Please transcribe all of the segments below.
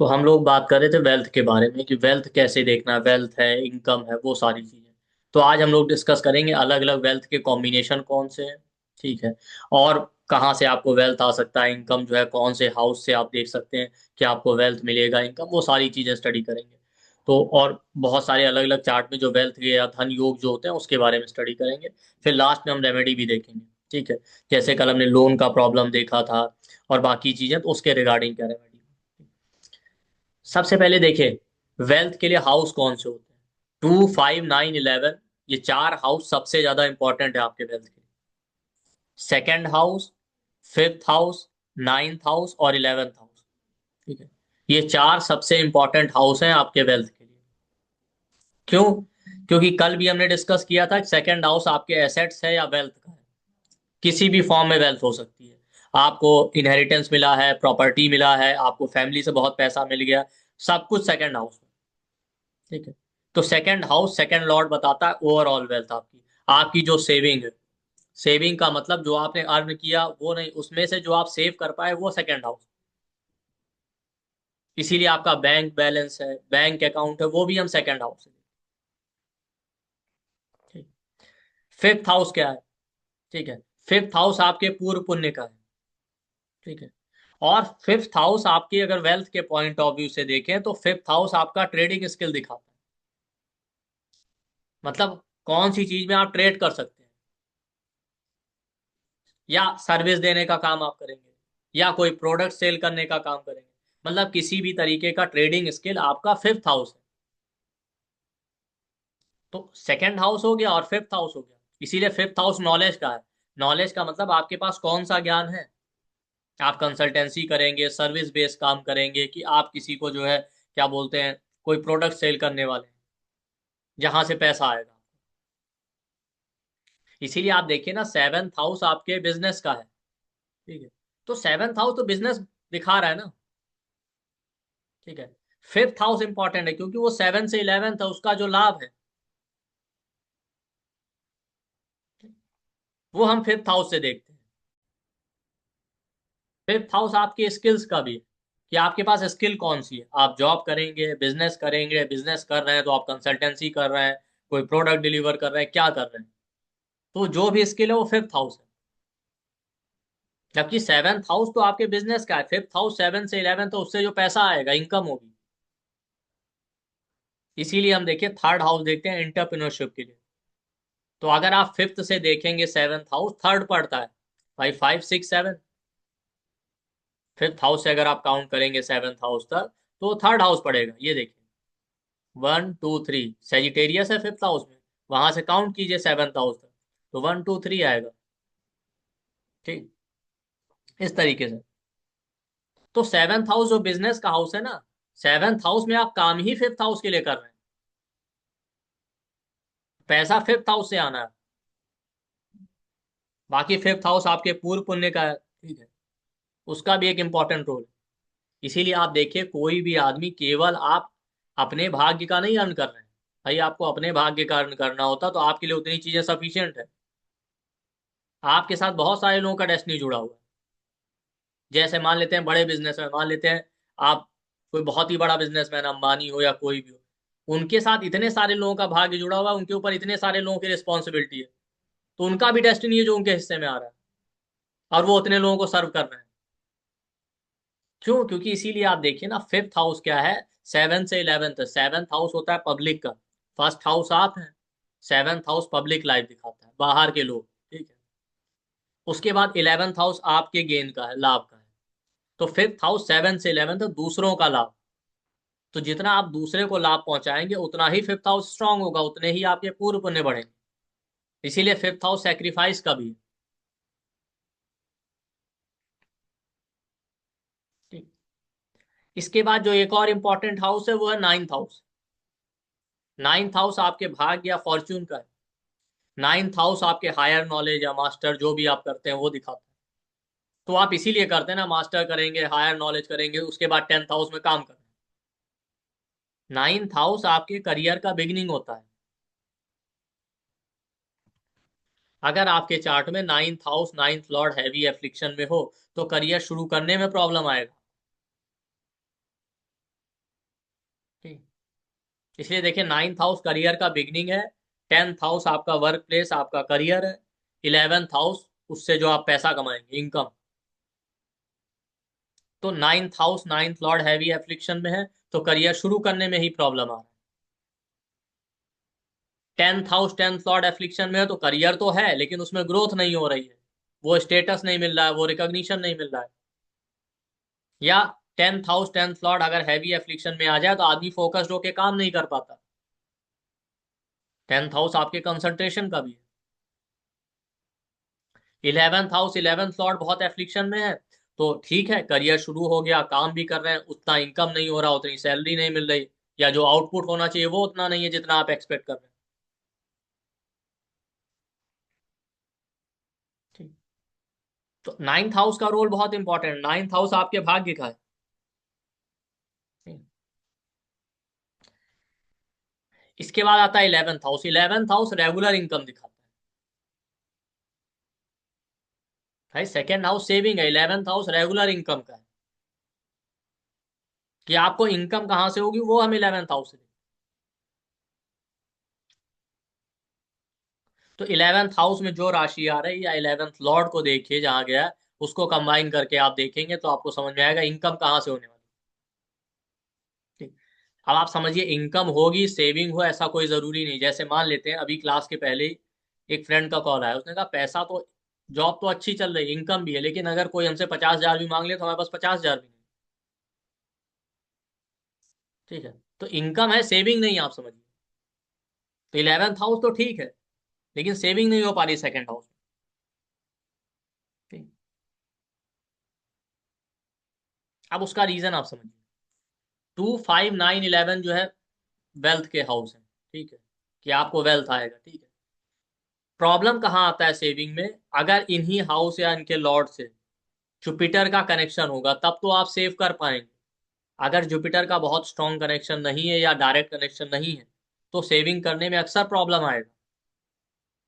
तो हम लोग बात कर रहे थे वेल्थ के बारे में कि वेल्थ कैसे देखना है, वेल्थ है, इनकम है, वो सारी चीजें। तो आज हम लोग डिस्कस करेंगे अलग अलग वेल्थ के कॉम्बिनेशन कौन से हैं। ठीक है। और कहाँ से आपको वेल्थ आ सकता है, इनकम जो है कौन से हाउस से आप देख सकते हैं कि आपको वेल्थ मिलेगा, इनकम, वो सारी चीजें स्टडी करेंगे। तो और बहुत सारे अलग अलग चार्ट में जो वेल्थ के या धन योग जो होते हैं उसके बारे में स्टडी करेंगे। फिर लास्ट में हम रेमेडी भी देखेंगे। ठीक है। जैसे कल हमने लोन का प्रॉब्लम देखा था और बाकी चीजें, तो उसके रिगार्डिंग क्या रेमेडी। सबसे पहले देखिए, वेल्थ के लिए हाउस कौन से होते हैं। 2, 5, 9, 11, ये चार हाउस सबसे ज्यादा इंपॉर्टेंट है आपके वेल्थ के लिए। Second house, fifth house, ninth house और 11th हाउस। ठीक है। ये चार सबसे इंपॉर्टेंट हाउस हैं आपके वेल्थ के लिए। क्यों? क्योंकि कल भी हमने डिस्कस किया था, सेकेंड हाउस आपके एसेट्स है या वेल्थ का है। किसी भी फॉर्म में वेल्थ हो सकती है। आपको इनहेरिटेंस मिला है, प्रॉपर्टी मिला है, आपको फैमिली से बहुत पैसा मिल गया, सब कुछ सेकेंड हाउस में। ठीक है। तो सेकंड हाउस, सेकंड लॉर्ड बताता है ओवरऑल वेल्थ आपकी। आपकी जो सेविंग है, सेविंग का मतलब जो आपने अर्न किया वो नहीं, उसमें से जो आप सेव कर पाए वो सेकंड हाउस। इसीलिए आपका बैंक बैलेंस है, बैंक अकाउंट है, वो भी हम सेकंड हाउस से। ठीक। फिफ्थ हाउस क्या है? ठीक है। फिफ्थ हाउस आपके पूर्व पुण्य का है। ठीक है। और फिफ्थ हाउस आपकी अगर वेल्थ के पॉइंट ऑफ व्यू से देखें तो फिफ्थ हाउस आपका ट्रेडिंग स्किल दिखाता है। मतलब कौन सी चीज में आप ट्रेड कर सकते हैं, या सर्विस देने का काम आप करेंगे, या कोई प्रोडक्ट सेल करने का काम करेंगे। मतलब किसी भी तरीके का ट्रेडिंग स्किल आपका फिफ्थ हाउस है। तो सेकंड हाउस हो गया और फिफ्थ हाउस हो गया। इसीलिए फिफ्थ हाउस नॉलेज का है। नॉलेज का मतलब आपके पास कौन सा ज्ञान है। आप कंसल्टेंसी करेंगे, सर्विस बेस्ड काम करेंगे, कि आप किसी को जो है क्या बोलते हैं, कोई प्रोडक्ट सेल करने वाले हैं, जहां से पैसा आएगा। इसीलिए आप देखिए ना, सेवेंथ हाउस आपके बिजनेस का है। ठीक है। तो सेवेंथ हाउस तो बिजनेस दिखा रहा है ना। ठीक है। फिफ्थ हाउस इंपॉर्टेंट है क्योंकि वो 7 से 11 है, उसका जो लाभ है वो हम फिफ्थ हाउस से देखते हैं। फिफ्थ हाउस आपके स्किल्स का भी है, कि आपके पास स्किल कौन सी है। आप जॉब करेंगे, बिजनेस करेंगे, बिजनेस कर रहे हैं तो आप कंसल्टेंसी कर रहे हैं, कोई प्रोडक्ट डिलीवर कर रहे हैं, क्या कर रहे हैं। तो जो भी स्किल है वो फिफ्थ हाउस है। जबकि सेवेंथ हाउस तो आपके बिजनेस का है। फिफ्थ हाउस 7 से 11, तो उससे जो पैसा आएगा, इनकम होगी। इसीलिए हम देखिए थर्ड हाउस देखते हैं एंटरप्रेन्योरशिप के लिए। तो अगर आप फिफ्थ से देखेंगे, सेवेंथ हाउस थर्ड पड़ता है भाई, 5, 6, 7। फिफ्थ हाउस से अगर आप काउंट करेंगे सेवेंथ हाउस तक, तो थर्ड हाउस पड़ेगा। ये देखिए, 1, 2, 3 सेजिटेरियस है फिफ्थ हाउस में। वहां से काउंट कीजिए सेवेंथ हाउस तक, तो 1, 2, 3 आएगा। ठीक। इस तरीके से। तो सेवेंथ हाउस जो बिजनेस का हाउस है ना, सेवेंथ हाउस में आप काम ही फिफ्थ हाउस के लिए कर रहे हैं। पैसा फिफ्थ हाउस से आना है। बाकी फिफ्थ हाउस आपके पूर्व पुण्य का है। ठीक है। उसका भी एक इंपॉर्टेंट रोल है। इसीलिए आप देखिए, कोई भी आदमी, केवल आप अपने भाग्य का नहीं अर्न कर रहे हैं। भाई आपको अपने भाग्य का अर्न करना होता तो आपके लिए उतनी चीजें सफिशियंट है। आपके साथ बहुत सारे लोगों का डेस्टिनी जुड़ा हुआ है। जैसे मान लेते हैं बड़े बिजनेसमैन, मान लेते हैं आप, कोई बहुत ही बड़ा बिजनेसमैन, अंबानी हो या कोई भी हो, उनके साथ इतने सारे लोगों का भाग्य जुड़ा हुआ है, उनके ऊपर इतने सारे लोगों की रिस्पॉन्सिबिलिटी है। तो उनका भी डेस्टिनी है जो उनके हिस्से में आ रहा है, और वो उतने लोगों को सर्व कर रहे हैं। क्यों? क्योंकि इसीलिए आप देखिए ना, फिफ्थ हाउस क्या है, 7 से 11 है। सेवंथ हाउस होता है पब्लिक का। फर्स्ट हाउस आप हैं। सेवंथ हाउस पब्लिक लाइफ दिखाता है, बाहर के लोग। ठीक है। उसके बाद 11th हाउस आपके गेन का है, लाभ का है। तो फिफ्थ हाउस 7 से 11 दूसरों का लाभ। तो जितना आप दूसरे को लाभ पहुंचाएंगे उतना ही फिफ्थ हाउस स्ट्रांग होगा, उतने ही आपके पूर्व पुण्य बढ़ेंगे। इसीलिए फिफ्थ हाउस सेक्रीफाइस का भी है। ठीक। इसके बाद जो एक और इंपॉर्टेंट हाउस है वो है नाइन्थ हाउस। नाइन्थ हाउस आपके भाग्य या फॉर्च्यून का है। नाइन्थ हाउस आपके हायर नॉलेज या मास्टर जो भी आप करते हैं वो दिखाता है। तो आप इसीलिए करते हैं ना, मास्टर करेंगे, हायर नॉलेज करेंगे, उसके बाद 10th हाउस में काम करना। नाइन्थ हाउस आपके करियर का बिगिनिंग होता है। अगर आपके चार्ट में ninth house, ninth Lord heavy affliction में हो, तो करियर शुरू करने में प्रॉब्लम आएगा। इसलिए देखिए, 9th हाउस करियर का बिगनिंग है, 10th हाउस आपका वर्क प्लेस, आपका करियर है, 11th हाउस उससे जो आप पैसा कमाएंगे, इनकम। तो 9th house, 9th Lord heavy affliction में है, तो करियर शुरू करने में ही प्रॉब्लम आ रहा है। 10th house, 10th Lord affliction में है, तो करियर तो है लेकिन उसमें ग्रोथ नहीं हो रही है, वो स्टेटस नहीं मिल रहा है, वो रिकॉग्निशन नहीं मिल रहा है। या 10th हाउस, 10th लॉर्ड अगर हैवी एफ्लिक्शन में आ जाए तो आदमी फोकस्ड होकर काम नहीं कर पाता। 10th हाउस आपके कंसंट्रेशन का भी है। 11th हाउस, 11th लॉर्ड बहुत एफ्लिक्शन में है, तो ठीक है, करियर शुरू हो गया, काम भी कर रहे हैं, उतना इनकम नहीं हो रहा, उतनी सैलरी नहीं मिल रही, या जो आउटपुट होना चाहिए वो उतना नहीं है जितना आप एक्सपेक्ट कर रहे हैं। ठीक। तो 9th हाउस का रोल बहुत इंपॉर्टेंट है, 9th हाउस आपके भाग्य का है। ठीक। इसके बाद आता है 11th house. 11th house regular income दिखाता है। भाई, सेकेंड हाउस सेविंग है, 11th हाउस रेगुलर इनकम का है, कि आपको इनकम कहां से होगी वो हम 11th हाउस से। तो 11th हाउस में जो राशि आ रही है, या 11th लॉर्ड को देखिए जहां गया है, उसको कंबाइन करके आप देखेंगे तो आपको समझ में आएगा इनकम कहां से होने वाली है। ठीक। अब आप समझिए, इनकम होगी, सेविंग हो, ऐसा कोई जरूरी नहीं। जैसे मान लेते हैं अभी क्लास के पहले ही एक फ्रेंड का कॉल आया, उसने कहा पैसा तो, जॉब तो अच्छी चल रही है, इनकम भी है, लेकिन अगर कोई हमसे 50,000 भी मांग ले तो हमारे पास 50,000 भी नहीं। ठीक है, तो इनकम है, सेविंग नहीं है, आप समझिए। तो 11th हाउस तो ठीक है, लेकिन सेविंग नहीं हो पा रही सेकेंड हाउस में। ठीक। अब उसका रीजन आप समझिए। 2, 5, 9, 11 जो है वेल्थ के हाउस है। ठीक है, कि आपको वेल्थ आएगा। ठीक है, प्रॉब्लम कहाँ आता है सेविंग में? अगर इन्हीं हाउस या इनके लॉर्ड से जुपिटर का कनेक्शन होगा तब तो आप सेव कर पाएंगे। अगर जुपिटर का बहुत स्ट्रॉन्ग कनेक्शन नहीं है या डायरेक्ट कनेक्शन नहीं है, तो सेविंग करने में अक्सर प्रॉब्लम आएगा,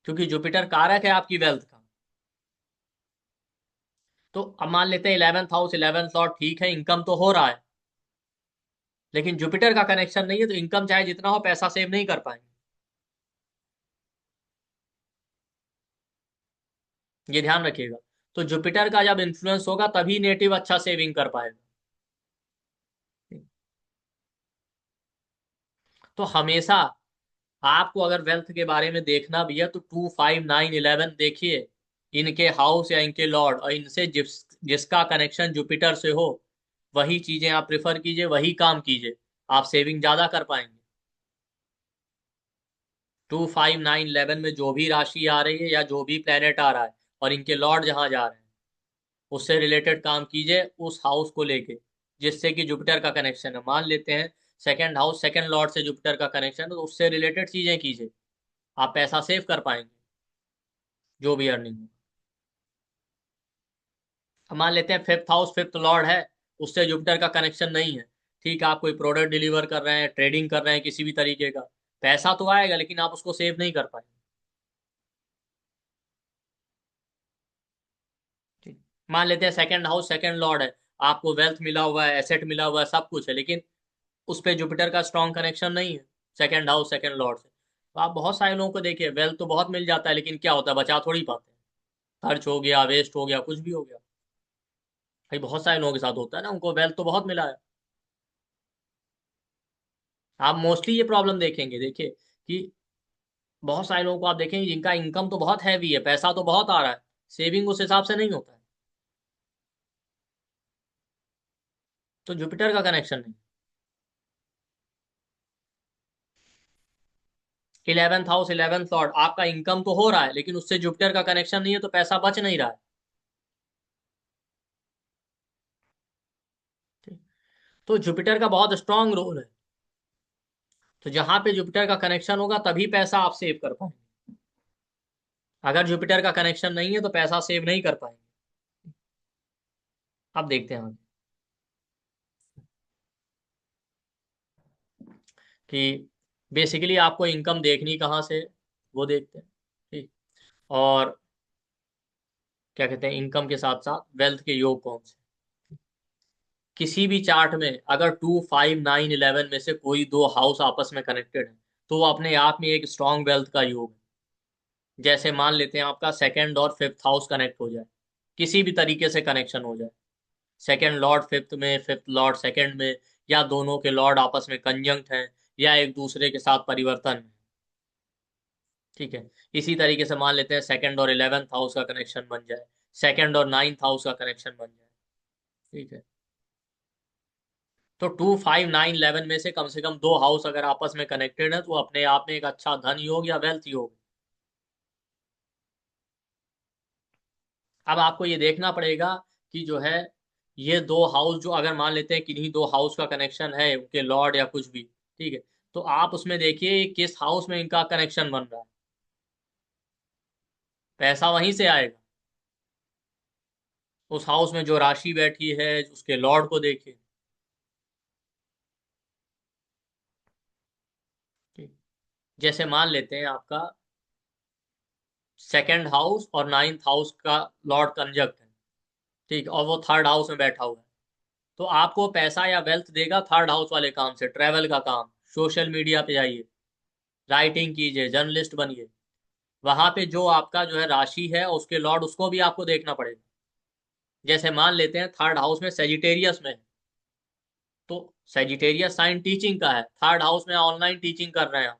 क्योंकि जुपिटर कारक है आपकी वेल्थ का। तो अब मान लेते हैं 11th हाउस, 11th लॉर्ड ठीक है, इनकम तो हो रहा है, लेकिन जुपिटर का कनेक्शन नहीं है, तो इनकम चाहे जितना हो, पैसा सेव नहीं कर पाएंगे। ये ध्यान रखिएगा। तो जुपिटर का जब इन्फ्लुएंस होगा तभी नेटिव अच्छा सेविंग कर पाएगा। तो हमेशा आपको अगर वेल्थ के बारे में देखना भी है तो 2, 5, 9, 11 देखिए, इनके हाउस या इनके लॉर्ड, और इनसे जिसका कनेक्शन जुपिटर से हो, वही चीजें आप प्रेफर कीजिए, वही काम कीजिए, आप सेविंग ज्यादा कर पाएंगे। 2, 5, 9, 11 में जो भी राशि आ रही है या जो भी प्लेनेट आ रहा है और इनके लॉर्ड जहां जा रहे हैं, उससे रिलेटेड काम कीजिए उस हाउस को लेके जिससे कि जुपिटर का कनेक्शन है। मान लेते हैं सेकंड हाउस, सेकंड लॉर्ड से जुपिटर का कनेक्शन है, तो उससे रिलेटेड चीजें कीजिए, आप पैसा सेव कर पाएंगे, जो भी अर्निंग हो। अब मान लेते हैं फिफ्थ हाउस, फिफ्थ लॉर्ड है, उससे जुपिटर का कनेक्शन नहीं है। ठीक है, आप कोई प्रोडक्ट डिलीवर कर रहे हैं, ट्रेडिंग कर रहे हैं किसी भी तरीके का, पैसा तो आएगा लेकिन आप उसको सेव नहीं कर पाएंगे। ठीक। मान लेते हैं सेकंड हाउस, सेकंड लॉर्ड है, आपको वेल्थ मिला हुआ है, एसेट मिला हुआ है, सब कुछ है, लेकिन उस पे जुपिटर का स्ट्रॉन्ग कनेक्शन नहीं है, सेकंड हाउस, सेकंड लॉर्ड से। तो आप बहुत सारे लोगों को देखिए, वेल्थ तो बहुत मिल जाता है, लेकिन क्या होता है, बचा थोड़ी पाते हैं, खर्च हो गया, वेस्ट हो गया, कुछ भी हो गया। भाई, बहुत सारे लोगों के साथ होता है ना, उनको वेल्थ तो बहुत मिला है। आप मोस्टली ये प्रॉब्लम देखेंगे, देखिए, कि बहुत सारे लोगों को आप देखेंगे जिनका इनकम तो बहुत हैवी है, पैसा तो बहुत आ रहा है, सेविंग उस हिसाब से नहीं होता है। तो जुपिटर का कनेक्शन नहीं। 11th हाउस, 11th लॉर्ड, आपका इनकम तो हो रहा है लेकिन उससे जुपिटर का कनेक्शन नहीं है, तो पैसा बच नहीं रहा है। ठीक। तो जुपिटर का बहुत स्ट्रांग रोल है, तो जहां पे जुपिटर का कनेक्शन होगा तभी पैसा आप सेव कर पाएंगे। अगर जुपिटर का कनेक्शन नहीं है तो पैसा सेव नहीं कर पाएंगे। अब देखते हैं आगे, कि बेसिकली आपको इनकम देखनी कहाँ से है, वो देखते हैं। ठीक। और क्या कहते हैं, इनकम के साथ साथ वेल्थ के योग कौन से। किसी भी चार्ट में अगर 2, 5, 9, 11 में से कोई दो हाउस आपस में कनेक्टेड है तो वो अपने आप में एक स्ट्रॉन्ग वेल्थ का योग है। जैसे मान लेते हैं आपका सेकंड और फिफ्थ हाउस कनेक्ट हो जाए, किसी भी तरीके से कनेक्शन हो जाए, सेकंड लॉर्ड फिफ्थ में, फिफ्थ लॉर्ड सेकंड में, या दोनों के लॉर्ड आपस में कंजंक्ट हैं, या एक दूसरे के साथ परिवर्तन में। ठीक है। इसी तरीके से मान लेते हैं सेकंड और 11th हाउस का कनेक्शन बन जाए, सेकंड और 9th हाउस का कनेक्शन बन जाए। ठीक है। तो 2, 5, 9, 11 में से कम दो हाउस अगर आपस में कनेक्टेड है तो अपने आप में एक अच्छा धन योग या वेल्थ योग। अब आपको ये देखना पड़ेगा कि जो है ये दो हाउस जो अगर मान लेते हैं किन्हीं दो हाउस का कनेक्शन है, उनके लॉर्ड या कुछ भी, ठीक है, तो आप उसमें देखिए किस हाउस में इनका कनेक्शन बन रहा है, पैसा वहीं से आएगा। उस हाउस में जो राशि बैठी है उसके लॉर्ड को देखिए। ठीक। जैसे मान लेते हैं आपका सेकंड हाउस और 9th हाउस का लॉर्ड कंजक्ट है, ठीक, और वो थर्ड हाउस में बैठा हुआ है, तो आपको पैसा या वेल्थ देगा थर्ड हाउस वाले काम से, ट्रेवल का काम, सोशल मीडिया पे जाइए, राइटिंग कीजिए, जर्नलिस्ट बनिए। वहां पे जो आपका जो है राशि है उसके लॉर्ड उसको भी आपको देखना पड़ेगा। जैसे मान लेते हैं थर्ड हाउस में सेजिटेरियस में है, तो सेजिटेरियस साइन टीचिंग का है, थर्ड हाउस में ऑनलाइन टीचिंग कर रहे हैं आप।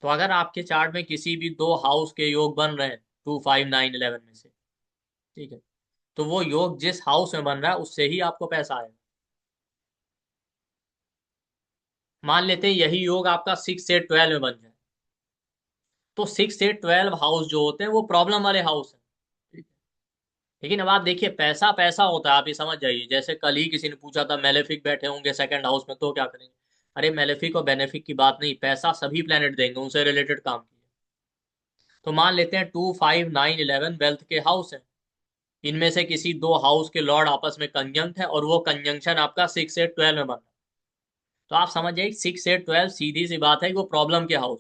तो अगर आपके चार्ट में किसी भी दो हाउस के योग बन रहे हैं 2, 5, 9, 11 में से, ठीक है, तो वो योग जिस हाउस में बन रहा है उससे ही आपको पैसा आएगा। मान लेते हैं यही योग आपका 6 से 12 में बन जाए, तो 6 से 12 हाउस जो होते हैं वो प्रॉब्लम वाले हाउस है। ठीक है। लेकिन अब आप देखिए पैसा पैसा होता है, आप ये समझ जाइए। जैसे कल ही किसी ने पूछा था मेलेफिक बैठे होंगे सेकंड हाउस में तो क्या करेंगे। अरे मेलेफिक और बेनेफिक की बात नहीं, पैसा सभी प्लेनेट देंगे, उनसे रिलेटेड काम कीजिए। तो मान लेते हैं 2, 5, 9, 11 वेल्थ के हाउस है, इनमें से किसी दो हाउस के लॉर्ड आपस में कंजंक्ट है और वो कंजंक्शन आपका 6 से 12 में बन रहा है। तो आप समझ जाइए 6 से 12 सीधी सी बात है कि वो प्रॉब्लम के हाउस।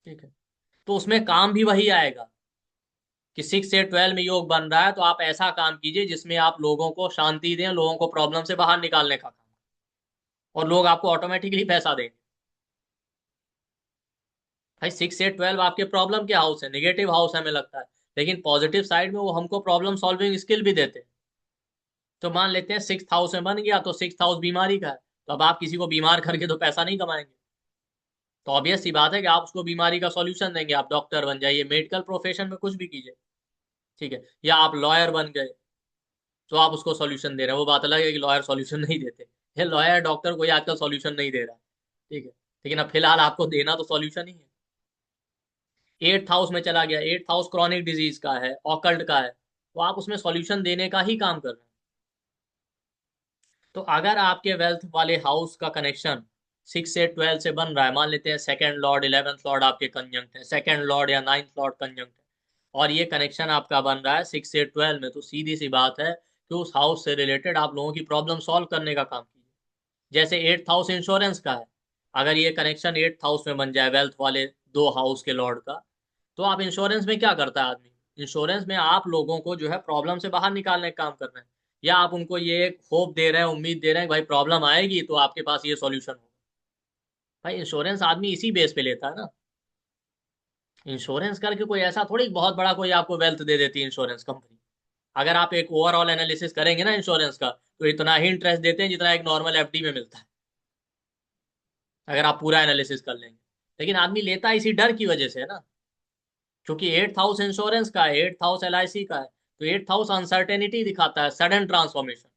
ठीक है। तो उसमें काम भी वही आएगा कि 6 से 12 में योग बन रहा है, तो आप ऐसा काम कीजिए जिसमें आप लोगों को शांति दें, लोगों को प्रॉब्लम से बाहर निकालने का काम, और लोग आपको ऑटोमेटिकली पैसा देंगे। भाई 6 से 12 आपके प्रॉब्लम के हाउस है, निगेटिव हाउस हमें लगता है, लेकिन पॉजिटिव साइड में वो हमको प्रॉब्लम सॉल्विंग स्किल भी देते हैं। तो मान लेते हैं 6th हाउस में बन गया, तो 6th हाउस बीमारी का है, तो अब आप किसी को बीमार करके तो पैसा नहीं कमाएंगे। तो ऑब्वियस सी बात है कि आप उसको बीमारी का सॉल्यूशन देंगे, आप डॉक्टर बन जाइए, मेडिकल प्रोफेशन में कुछ भी कीजिए। ठीक है। या आप लॉयर बन गए तो आप उसको सॉल्यूशन दे रहे हैं, वो बात अलग है कि लॉयर सॉल्यूशन नहीं देते। ये लॉयर डॉक्टर कोई आजकल सॉल्यूशन नहीं दे रहा। ठीक है। लेकिन अब फिलहाल आपको देना तो सॉल्यूशन ही है। 8th हाउस में चला गया, 8th हाउस क्रॉनिक डिजीज का है, ऑकल्ट का है, तो आप उसमें सॉल्यूशन देने का ही काम कर रहे हैं। तो अगर आपके वेल्थ वाले हाउस का कनेक्शन 6 से 12 से बन रहा है, मान लेते हैं सेकंड लॉर्ड 11th लॉर्ड आपके कंजंक्ट है, सेकंड लॉर्ड या 9th लॉर्ड कंजंक्ट है, और ये कनेक्शन आपका बन रहा है 6 से 12 में, तो सीधी सी बात है कि उस हाउस से रिलेटेड आप लोगों की प्रॉब्लम सॉल्व करने का काम कीजिए। जैसे 8th हाउस इंश्योरेंस का है, अगर ये कनेक्शन 8th हाउस में बन जाए वेल्थ वाले दो हाउस के लॉर्ड का, तो आप इंश्योरेंस में क्या करता है आदमी, इंश्योरेंस में आप लोगों को जो है प्रॉब्लम से बाहर निकालने का काम कर रहे हैं, या आप उनको ये एक होप दे रहे हैं, उम्मीद दे रहे हैं कि भाई प्रॉब्लम आएगी तो आपके पास ये सॉल्यूशन होगा। भाई इंश्योरेंस आदमी इसी बेस पे लेता है ना। इंश्योरेंस करके कोई ऐसा थोड़ी बहुत बड़ा कोई आपको वेल्थ दे देती है इंश्योरेंस कंपनी। अगर आप एक ओवरऑल एनालिसिस करेंगे ना इंश्योरेंस का, तो इतना ही इंटरेस्ट देते हैं जितना एक नॉर्मल एफडी में मिलता है, अगर आप पूरा एनालिसिस कर लेंगे। लेकिन आदमी लेता इसी डर की वजह से है ना, क्योंकि 8th हाउस इंश्योरेंस का है, 8th हाउस एलआईसी का है, तो 8th हाउस अनसर्टेनिटी दिखाता है, सडन ट्रांसफॉर्मेशन।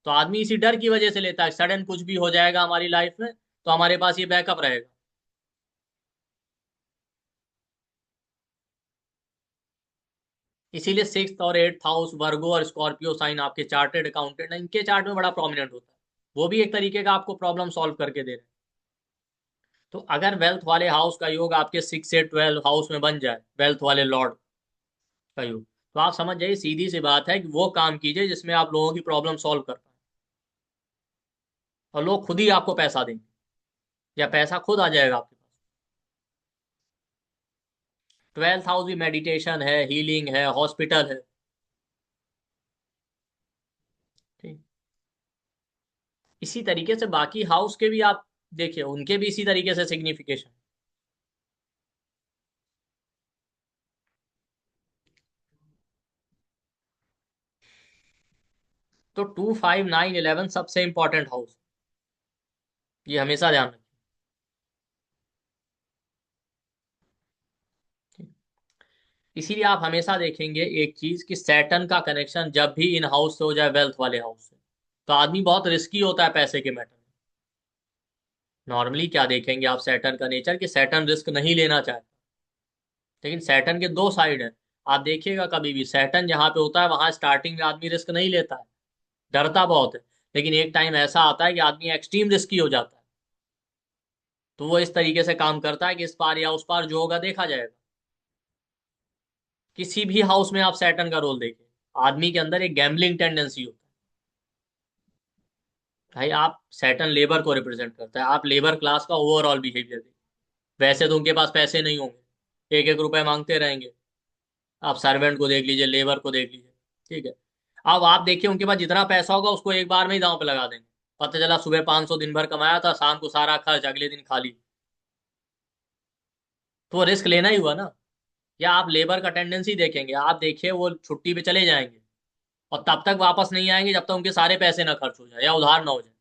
तो आदमी इसी डर की वजह से लेता है, सडन कुछ भी हो जाएगा हमारी लाइफ में तो हमारे पास ये बैकअप रहेगा। इसीलिए 6th और 8th हाउस वर्गो और स्कॉर्पियो साइन आपके चार्टेड अकाउंटेंट है, इनके चार्ट में बड़ा प्रोमिनेंट होता है। वो भी एक तरीके का आपको प्रॉब्लम सॉल्व करके दे रहे हैं। तो अगर वेल्थ वाले हाउस का योग आपके 6 से 12 हाउस में बन जाए, वेल्थ वाले लॉर्ड का योग, तो आप समझ जाइए सीधी सी बात है कि वो काम कीजिए जिसमें आप लोगों की प्रॉब्लम सॉल्व कर पाए, और लोग खुद ही आपको पैसा देंगे, या पैसा खुद आ जाएगा आपके पास। 12th हाउस भी मेडिटेशन है, हीलिंग है, हॉस्पिटल है। ठीक। इसी तरीके से बाकी हाउस के भी आप देखिए, उनके भी इसी तरीके से सिग्निफिकेशन। तो 2, 5, 9, 11 सबसे इंपॉर्टेंट हाउस, ये हमेशा ध्यान रखें। इसीलिए आप हमेशा देखेंगे एक चीज कि सैटर्न का कनेक्शन जब भी इन हाउस से हो जाए, वेल्थ वाले हाउस से, तो आदमी बहुत रिस्की होता है पैसे के मैटर में। नॉर्मली क्या देखेंगे आप सैटर्न का नेचर, कि सैटर्न रिस्क नहीं लेना चाहता। लेकिन सैटर्न के दो साइड है। आप देखिएगा कभी भी सैटर्न जहाँ पे होता है वहां स्टार्टिंग में आदमी रिस्क नहीं लेता है, डरता बहुत है। लेकिन एक टाइम ऐसा आता है कि आदमी एक्सट्रीम रिस्की हो जाता है। तो वो इस तरीके से काम करता है कि इस पार या उस पार जो होगा देखा जाएगा। किसी भी हाउस में आप सैटर्न का रोल देखिए, आदमी के अंदर एक गैम्बलिंग टेंडेंसी होता है। भाई आप सैटर्न लेबर को रिप्रेजेंट करता है, आप लेबर क्लास का ओवरऑल बिहेवियर देखिए। वैसे तो उनके पास पैसे नहीं होंगे, एक एक रुपए मांगते रहेंगे। आप सर्वेंट को देख लीजिए, लेबर को देख लीजिए। ठीक है। अब आप देखिए उनके पास जितना पैसा होगा उसको एक बार में ही दांव पे लगा देंगे। पता चला सुबह 500 दिन भर कमाया था, शाम को सारा खर्च, अगले दिन खाली। तो वो रिस्क लेना ही हुआ ना। या आप लेबर का टेंडेंसी देखेंगे, आप देखिए वो छुट्टी पे चले जाएंगे और तब तक वापस नहीं आएंगे जब तक उनके सारे पैसे ना खर्च हो जाए या उधार ना हो जाए।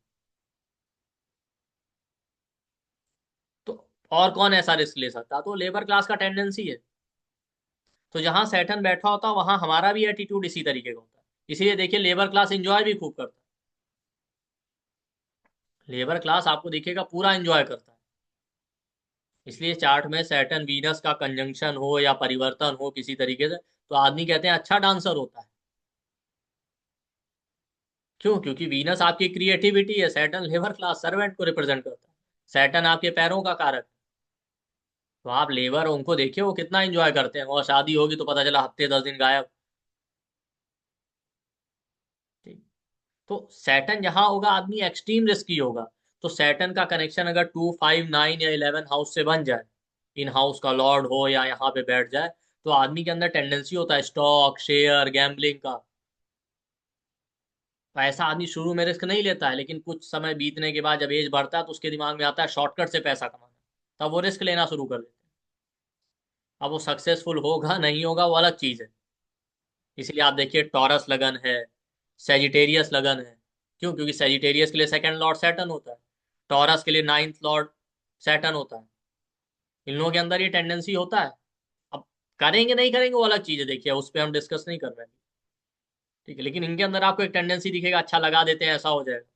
तो और कौन ऐसा रिस्क ले सकता, तो लेबर क्लास का टेंडेंसी है। तो जहां सैटर्न बैठा होता है वहां हमारा भी एटीट्यूड इसी तरीके का होता है। इसीलिए देखिए लेबर क्लास एंजॉय भी खूब करता है। लेबर क्लास आपको देखिएगा पूरा एंजॉय करता है। इसलिए चार्ट में सैटर्न वीनस का कंजंक्शन हो या परिवर्तन हो किसी तरीके से, तो आदमी कहते हैं अच्छा डांसर होता है। क्यों? क्योंकि वीनस आपकी क्रिएटिविटी है, सैटर्न लेबर क्लास सर्वेंट को रिप्रेजेंट करता है। सैटर्न आपके पैरों का कारक है। तो आप लेबर उनको देखिए वो कितना एंजॉय करते हैं, और शादी होगी तो पता चला हफ्ते 10 दिन गायब। ठीक। तो सैटर्न जहां होगा आदमी एक्सट्रीम रिस्की होगा। तो सैटर्न का कनेक्शन अगर 2, 5, 9 या 11 हाउस से बन जाए, इन हाउस का लॉर्ड हो या यहाँ पे बैठ जाए, तो आदमी के अंदर टेंडेंसी होता है स्टॉक शेयर गैम्बलिंग का। तो ऐसा आदमी शुरू में रिस्क नहीं लेता है, लेकिन कुछ समय बीतने के बाद जब एज बढ़ता है तो उसके दिमाग में आता है शॉर्टकट से पैसा कमाना। तब वो रिस्क लेना शुरू कर देते हैं। अब वो सक्सेसफुल होगा नहीं होगा वो अलग चीज है। इसलिए आप देखिए टॉरस लगन है, सेजिटेरियस लगन है। क्यों? क्योंकि सेजिटेरियस के लिए सेकंड लॉर्ड सैटर्न होता है, टॉरस के लिए नाइन्थ लॉर्ड सैटर्न होता है। इन लोगों के अंदर ये टेंडेंसी होता है। अब करेंगे नहीं करेंगे वो अलग चीज है, देखिए उस पर हम डिस्कस नहीं कर रहे हैं। ठीक है। लेकिन इनके अंदर आपको एक टेंडेंसी दिखेगा, अच्छा लगा देते हैं ऐसा हो जाएगा।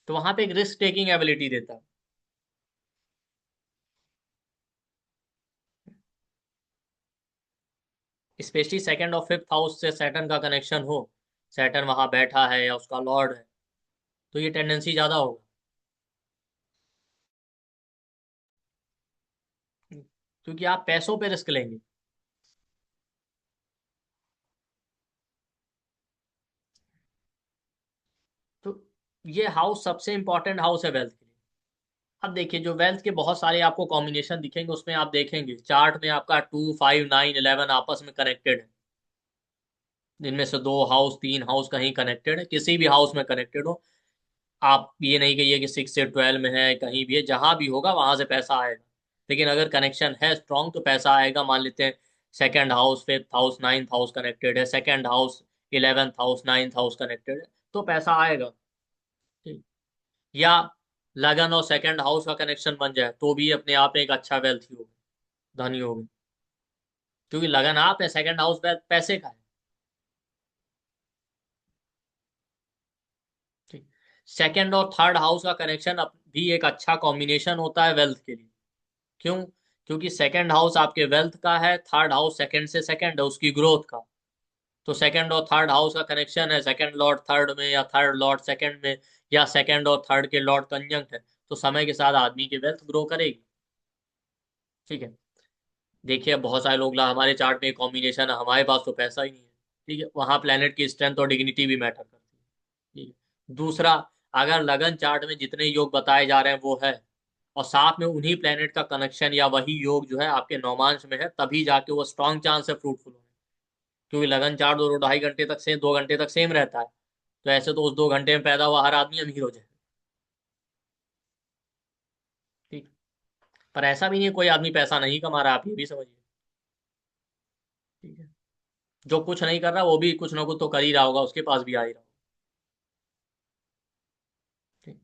तो वहां पे एक रिस्क टेकिंग एबिलिटी देता है। स्पेशली सेकंड और फिफ्थ हाउस से सैटर्न का कनेक्शन हो, सैटर्न वहां बैठा है या उसका लॉर्ड है, तो ये टेंडेंसी ज्यादा होगा। क्योंकि आप पैसों पे रिस्क लेंगे। तो ये हाउस सबसे इंपॉर्टेंट हाउस है वेल्थ के लिए। अब देखिए जो वेल्थ के बहुत सारे आपको कॉम्बिनेशन दिखेंगे, उसमें आप देखेंगे चार्ट में आपका 2, 5, 9, 11 आपस में कनेक्टेड है। जिनमें से दो हाउस तीन हाउस कहीं कनेक्टेड है, किसी भी हाउस में कनेक्टेड हो। आप ये नहीं कहिए कि 6 से 12 में है, कहीं भी है, जहां भी होगा वहां से पैसा आएगा। लेकिन अगर कनेक्शन है स्ट्रांग तो पैसा आएगा। मान लेते हैं second house fifth house ninth house connected है, second house 11th house ninth house connected है, तो पैसा आएगा। ठीक। या लगन और सेकंड हाउस का कनेक्शन बन जाए तो भी अपने आप में एक अच्छा वेल्थ ही होगा, धनी होगी। क्योंकि लगन आप है, सेकंड हाउस पैसे का है। ठीक। सेकंड और थर्ड हाउस का कनेक्शन भी एक अच्छा कॉम्बिनेशन होता है वेल्थ के लिए। क्यों? क्योंकि सेकंड हाउस आपके वेल्थ का है, थर्ड हाउस सेकंड से सेकंड है उसकी ग्रोथ का। तो सेकंड और थर्ड हाउस का कनेक्शन है, सेकंड लॉर्ड थर्ड में या थर्ड लॉर्ड सेकंड में, या सेकंड और थर्ड के लॉर्ड कंजंक्ट है, तो समय के साथ आदमी की वेल्थ ग्रो करेगी। ठीक है। देखिए अब बहुत सारे लोग ला हमारे चार्ट में कॉम्बिनेशन है, हमारे पास तो पैसा ही नहीं है। ठीक है। वहां प्लेनेट की स्ट्रेंथ और डिग्निटी भी मैटर करती है। ठीक है। दूसरा, अगर लगन चार्ट में जितने योग बताए जा रहे हैं वो है, और साथ में उन्हीं प्लेनेट का कनेक्शन या वही योग जो है आपके नौमांश में है, तभी जाके वो स्ट्रॉन्ग चांस है फ्रूटफुल होने। क्योंकि लगन चार्ट 2 2 ढाई घंटे तक से 2 घंटे तक सेम रहता है। तो ऐसे तो उस 2 घंटे में पैदा हुआ हर आदमी अमीर हो जाए। ठीक। पर ऐसा भी नहीं है कोई आदमी पैसा नहीं कमा रहा, आप ये भी समझिए। ठीक है। जो कुछ नहीं कर रहा वो भी कुछ ना कुछ तो कर ही रहा होगा, उसके पास भी आ ही रहा होगा। ठीक।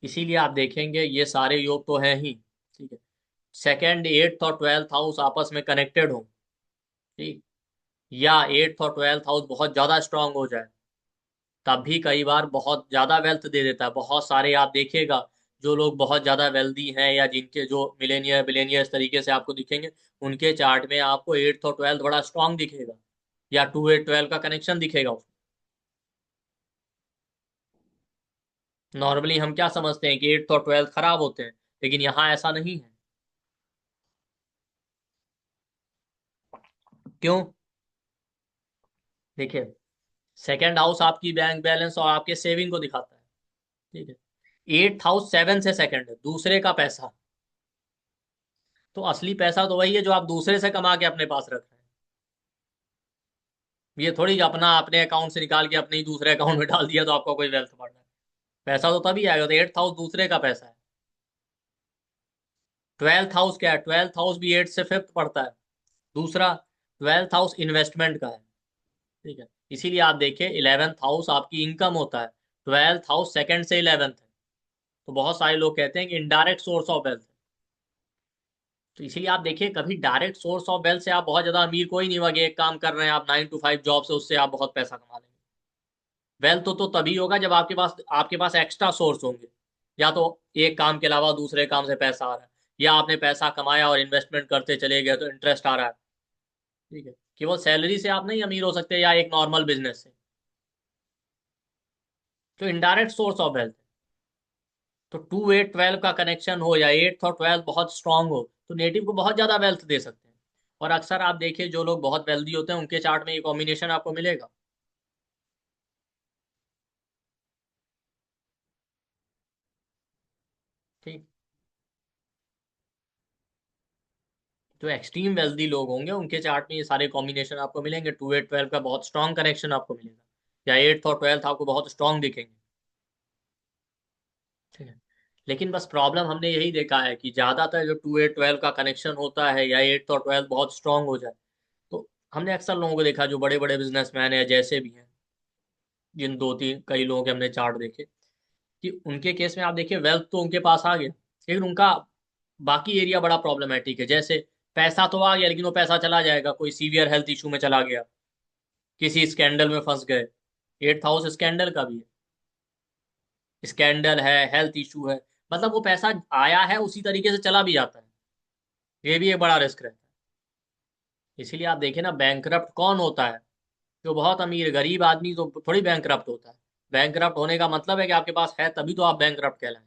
इसीलिए आप देखेंगे ये सारे योग तो हैं ही। ठीक है। सेकेंड, एट्थ और ट्वेल्थ हाउस आपस में कनेक्टेड हो। ठीक। या एट्थ और ट्वेल्थ हाउस बहुत ज्यादा स्ट्रांग हो जाए, तब भी कई बार बहुत ज्यादा वेल्थ दे देता है। बहुत सारे आप देखिएगा, जो लोग बहुत ज्यादा वेल्दी हैं या जिनके जो मिलेनियर बिलेनियर इस तरीके से आपको दिखेंगे, उनके चार्ट में आपको एट्थ और ट्वेल्थ बड़ा स्ट्रांग दिखेगा, या 2 8 12 का कनेक्शन दिखेगा उसमें। नॉर्मली हम क्या समझते हैं कि एट्थ और ट्वेल्थ खराब होते हैं, लेकिन यहाँ ऐसा नहीं है। क्यों? देखिए, सेकेंड हाउस आपकी बैंक बैलेंस और आपके सेविंग को दिखाता है। ठीक है। एट्थ हाउस सेवन से सेकंड है, दूसरे का पैसा। तो असली पैसा तो वही है जो आप दूसरे से कमा के अपने पास रख रहे हैं। ये थोड़ी कि अपना अपने अकाउंट से निकाल के अपने ही दूसरे अकाउंट में डाल दिया तो आपका कोई वेल्थ बढ़ रहा है। पैसा तो तभी आएगा, तो एट्थ हाउस दूसरे का पैसा है। ट्वेल्थ हाउस क्या है? ट्वेल्थ हाउस भी एट से फिफ्थ पड़ता है, दूसरा। ट्वेल्थ हाउस इन्वेस्टमेंट का है। ठीक है। इसीलिए आप देखिए, इलेवेंथ हाउस आपकी इनकम होता है, ट्वेल्थ हाउस सेकंड से इलेवेंथ है। तो बहुत सारे लोग कहते हैं कि इनडायरेक्ट सोर्स ऑफ वेल्थ है। तो इसीलिए आप देखिए, कभी डायरेक्ट सोर्स ऑफ वेल्थ से आप बहुत ज्यादा अमीर कोई नहीं हुआ कि एक काम कर रहे हैं आप 9 to 5 जॉब से उससे आप बहुत पैसा कमा लेंगे। वेल्थ तो तभी होगा जब आपके पास एक्स्ट्रा सोर्स होंगे। या तो एक काम के अलावा दूसरे काम से पैसा आ रहा है, या आपने पैसा कमाया और इन्वेस्टमेंट करते चले गए तो इंटरेस्ट आ रहा है। ठीक है। केवल सैलरी से आप नहीं अमीर हो सकते, या एक नॉर्मल बिजनेस से। तो इनडायरेक्ट सोर्स ऑफ वेल्थ। तो 2 8 12 का कनेक्शन हो या एट्थ और ट्वेल्थ बहुत स्ट्रांग हो, तो नेटिव को बहुत ज्यादा वेल्थ दे सकते हैं। और अक्सर आप देखिए, जो लोग बहुत वेल्दी होते हैं उनके चार्ट में ये कॉम्बिनेशन आपको मिलेगा। ठीक। जो एक्सट्रीम वेल्दी लोग होंगे उनके चार्ट में ये सारे कॉम्बिनेशन आपको मिलेंगे। 2 8 12 का बहुत स्ट्रांग कनेक्शन आपको मिलेगा, या एट्थ और ट्वेल्थ आपको बहुत स्ट्रांग दिखेंगे। ठीक है। लेकिन बस प्रॉब्लम हमने यही देखा है कि ज्यादातर जो 2 8 12 का कनेक्शन होता है, या एट्थ और ट्वेल्थ बहुत स्ट्रांग हो जाए, तो हमने अक्सर लोगों को देखा जो बड़े बड़े बिजनेसमैन है जैसे भी हैं, जिन 2 3 कई लोगों के हमने चार्ट देखे, कि उनके केस में आप देखिए वेल्थ तो उनके पास आ गया, लेकिन उनका बाकी एरिया बड़ा प्रॉब्लमेटिक है। जैसे पैसा तो आ गया, लेकिन वो पैसा चला जाएगा, कोई सीवियर हेल्थ इशू में चला गया, किसी स्कैंडल में फंस गए। एट्थ हाउस स्कैंडल का भी है, स्कैंडल है, हेल्थ इशू है, मतलब वो पैसा आया है उसी तरीके से चला भी जाता है। ये भी एक बड़ा रिस्क रहता है। इसीलिए आप देखें ना, बैंकरप्ट कौन होता है? जो बहुत अमीर गरीब आदमी तो थोड़ी बैंकरप्ट होता है। बैंकरप्ट होने का मतलब है कि आपके पास है, तभी तो आप बैंकरप्ट कहलाएं।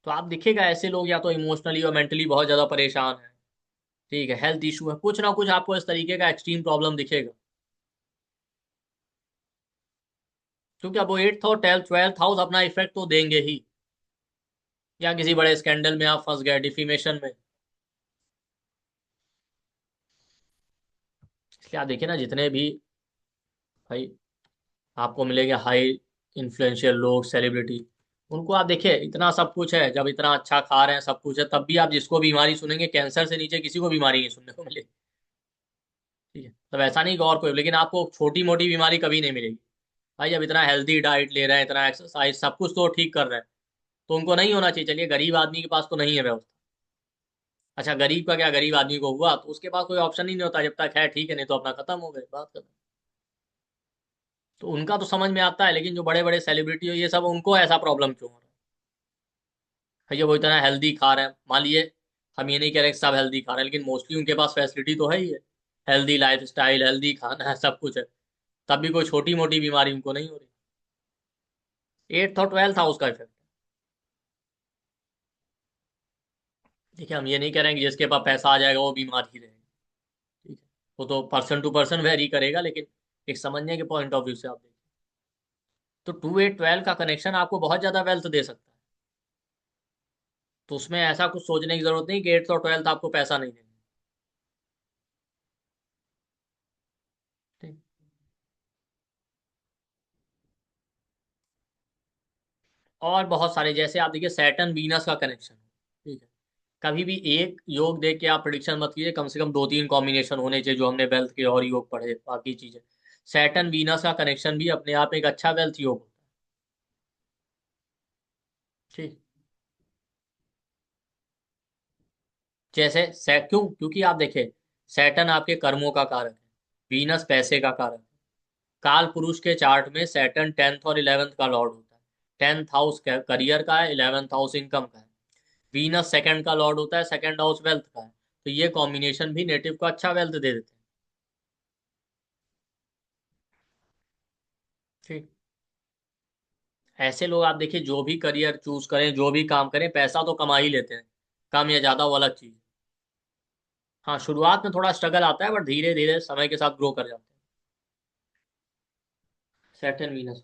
तो आप दिखेगा ऐसे लोग या तो इमोशनली और मेंटली बहुत ज्यादा परेशान है। ठीक है। हेल्थ इशू है, कुछ ना कुछ आपको इस तरीके का एक्सट्रीम प्रॉब्लम दिखेगा। क्योंकि अब वो एट्थ और ट्वेल्थ हाउस अपना इफेक्ट तो देंगे ही। या किसी बड़े स्कैंडल में आप फंस गए, डिफीमेशन में। इसलिए आप देखिए ना, जितने भी भाई आपको मिलेंगे हाई इन्फ्लुएंशियल लोग, सेलिब्रिटी, उनको आप देखिए इतना सब कुछ है, जब इतना अच्छा खा रहे हैं, सब कुछ है, तब भी आप जिसको बीमारी सुनेंगे, कैंसर से नीचे किसी को बीमारी नहीं सुनने को मिलेगी। ठीक है। तब ऐसा नहीं कि और कोई, लेकिन आपको छोटी मोटी बीमारी कभी नहीं मिलेगी। भाई जब इतना हेल्दी डाइट ले रहे हैं, इतना एक्सरसाइज सब कुछ तो ठीक कर रहे हैं, तो उनको नहीं होना चाहिए। चलिए, गरीब आदमी के पास तो नहीं है व्यवस्था। अच्छा, गरीब का क्या, गरीब आदमी को हुआ तो उसके पास कोई ऑप्शन ही नहीं होता, जब तक है ठीक है, नहीं तो अपना खत्म हो गए, बात खत्म। तो उनका तो समझ में आता है, लेकिन जो बड़े बड़े सेलिब्रिटी हो ये सब, उनको ऐसा प्रॉब्लम क्यों हो रहा है? भैया वो इतना हेल्दी खा रहे हैं, मान लिए हम ये नहीं कह रहे कि सब हेल्दी खा रहे हैं, लेकिन मोस्टली उनके पास फैसिलिटी तो है ही है। हेल्दी लाइफ स्टाइल, हेल्दी खाना है, सब कुछ है, तब भी कोई छोटी मोटी बीमारी उनको नहीं हो रही। एट्थ और ट्वेल्थ हाउस का इफेक्ट। देखिए, हम ये नहीं कह रहे हैं कि जिसके पास पैसा आ जाएगा वो बीमार ही रहेगा। ठीक है। वो तो पर्सन टू पर्सन वेरी करेगा, लेकिन एक समझने के पॉइंट ऑफ व्यू से आप देखिए, तो 2 8 12 का कनेक्शन आपको बहुत ज्यादा वेल्थ दे सकता है। तो उसमें ऐसा कुछ सोचने की जरूरत नहीं कि एट्थ और ट्वेल्थ आपको पैसा नहीं देंगे। और बहुत सारे, जैसे आप देखिए सैटर्न वीनस का कनेक्शन, ठीक है। कभी भी एक योग देख के आप प्रिडिक्शन मत कीजिए, कम से कम दो तीन कॉम्बिनेशन होने चाहिए, जो हमने वेल्थ के और योग पढ़े बाकी चीजें। सैटर्न वीनस का कनेक्शन भी अपने आप एक अच्छा वेल्थ योग होता है, ठीक। जैसे क्यों, क्योंकि आप देखें, सैटर्न आपके कर्मों का कारक है, वीनस पैसे का कारक है। काल पुरुष के चार्ट में सैटर्न 10th और 11th का लॉर्ड होता है। 10th हाउस करियर का है, 11th हाउस इनकम का है। वीनस सेकंड का लॉर्ड होता है, सेकंड हाउस वेल्थ का है। तो ये कॉम्बिनेशन भी नेटिव को अच्छा वेल्थ दे देते हैं, ठीक। ऐसे लोग आप देखिए, जो भी करियर चूज करें, जो भी काम करें, पैसा तो कमा ही लेते हैं, कम या ज्यादा वो अलग चीज। हाँ, शुरुआत में थोड़ा स्ट्रगल आता है, बट धीरे धीरे समय के साथ ग्रो कर जाते हैं। सैटर्न वीनस,